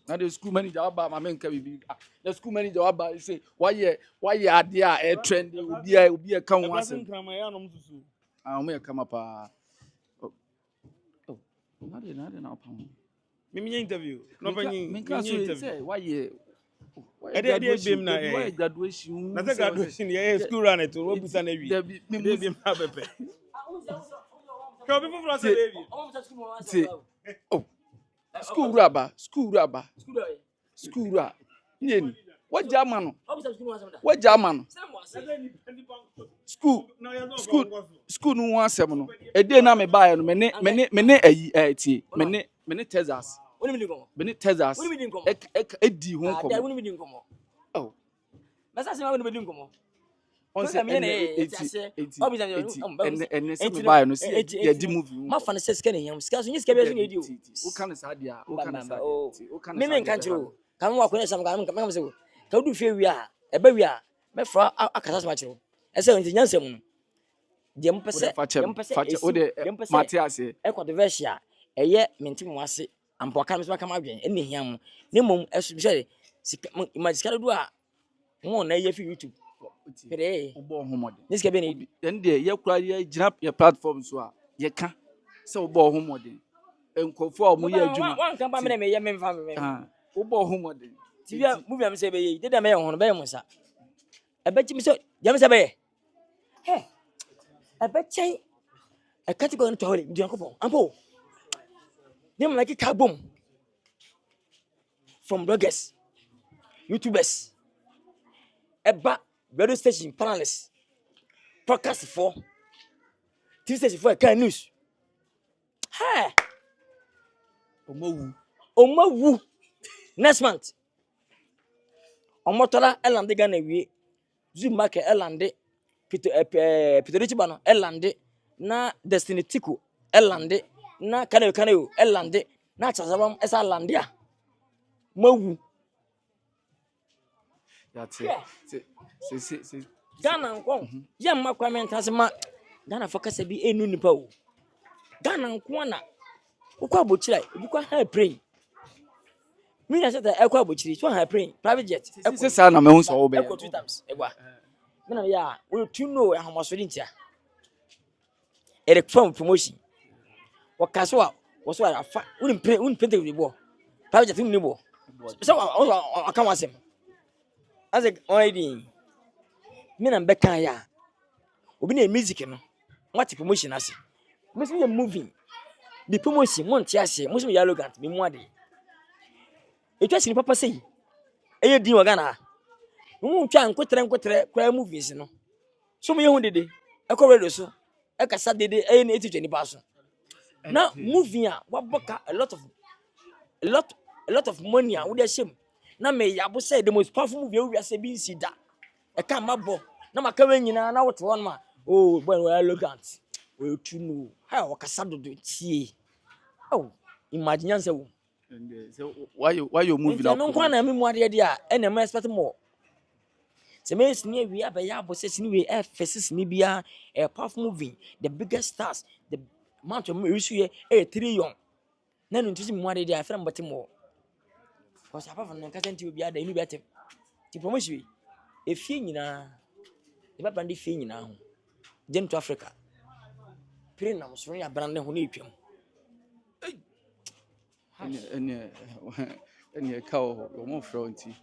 na the school manager aba ma menka bibi the school manager aba say why ade a trend obi e kan ho asem mo e kama pa na de na pa mimi interview no pa ni say why graduation na why graduation na graduation ye school run it we busa na wi dey be na bepe ka people from say baby oh school raba nyen what German school no one asem no e dey na me buy no me ne ayi tie me ne Texas me ne Texas e di ho komo oh Masa se ma we no bedin komo. On say and buy no see ya di movie. Ma fa no se sika ne yam. Sika so nyisika bi so na di o. Wo kan sa dia, wo kan sa. Wo kan me nka chiro. Ka mo akọ sam ka me se ka du fie wi a e ba wi a me fra akasa sam chiro. E se nti nyansam no. De mpese wo de Matias e controversial e ye mentim wase ampo aka me so aka ma dwen e ne hiam. Ne mom e so bi sika ma sika do a mo na ye fi YouTube. Pere obo homode. Niska be ne den de ye kura ye gina ye platform so a ye ka se obo homode. Enkofo a mo ye adwuma. Wan kan ba me na me ye me fa me. Obo homode. Ti bia movie am se be ye de me ye ho no be ye mo sa. E be ti me so je me se be ye. He. E be chen e category no to hole ndi ankopon. Ampo. Dem like carbon from bloggers, YouTubers. Eba radio station panelists, podcast for TV station for kind news. Hey, Omawu next month. Omotola elande Ghana wie. Zoom market elande Peter Richibano elande na Destiny Tiku elande na Kaneo elande na Chazabam esa landia. Mawu. That's it. See. Ghana nko. Ya makwa mentase ma Ghana focus bi enu nipa o. Ghana nko na ukwa bochira, ukwa ha pray. Me na say ekwa bochiri, so ha pray. Private jet. Say say na me hu so wo be. Ekwa 2 times. Egwa. Me na ya, we tune no ahomosori ntia. Eric from promotion. Wakaso a, wo so afa, un pente we bo. Private jet ni bo. So aka wasem. As a oidi. Me na mbeka ya. Obi na music no. What promotion ase. Me say moving. The promotion won ti ase. Mo say yellow grant me mu ade. Etwa sini papa say. Eye din waga na. Mo twa nkotre kwa movies no. So mo ye hu dede. E ko radio so. E kasa dede eye na etitwa ni ba so. Now moving a waboka a lot of money a wo dey shame. Na me yabo say the most powerful movie we ase bi nsi da. E ka mabo. Na maka we nyina na wote won ma. Oh, boy we arrogant. We tunu. Ha wakasa dodo tie. Oh, imagine yanse wo. And so why you moving up? No kwa na me mu ade dia, e na me expect more. Se me sini wi abaya abo se sini wi e fese sini bia a powerful movie, the biggest stars, the amount of money we e 3 young. Na no ntisi mu ade dia afra mbate more. Because apart from nka senti obi ada inu betem. Ti promotion e fie nyina. E ba brand fie nyina ho. Gen to Africa. Pire na so ya brand ho na etwam. Any cow or more fronty.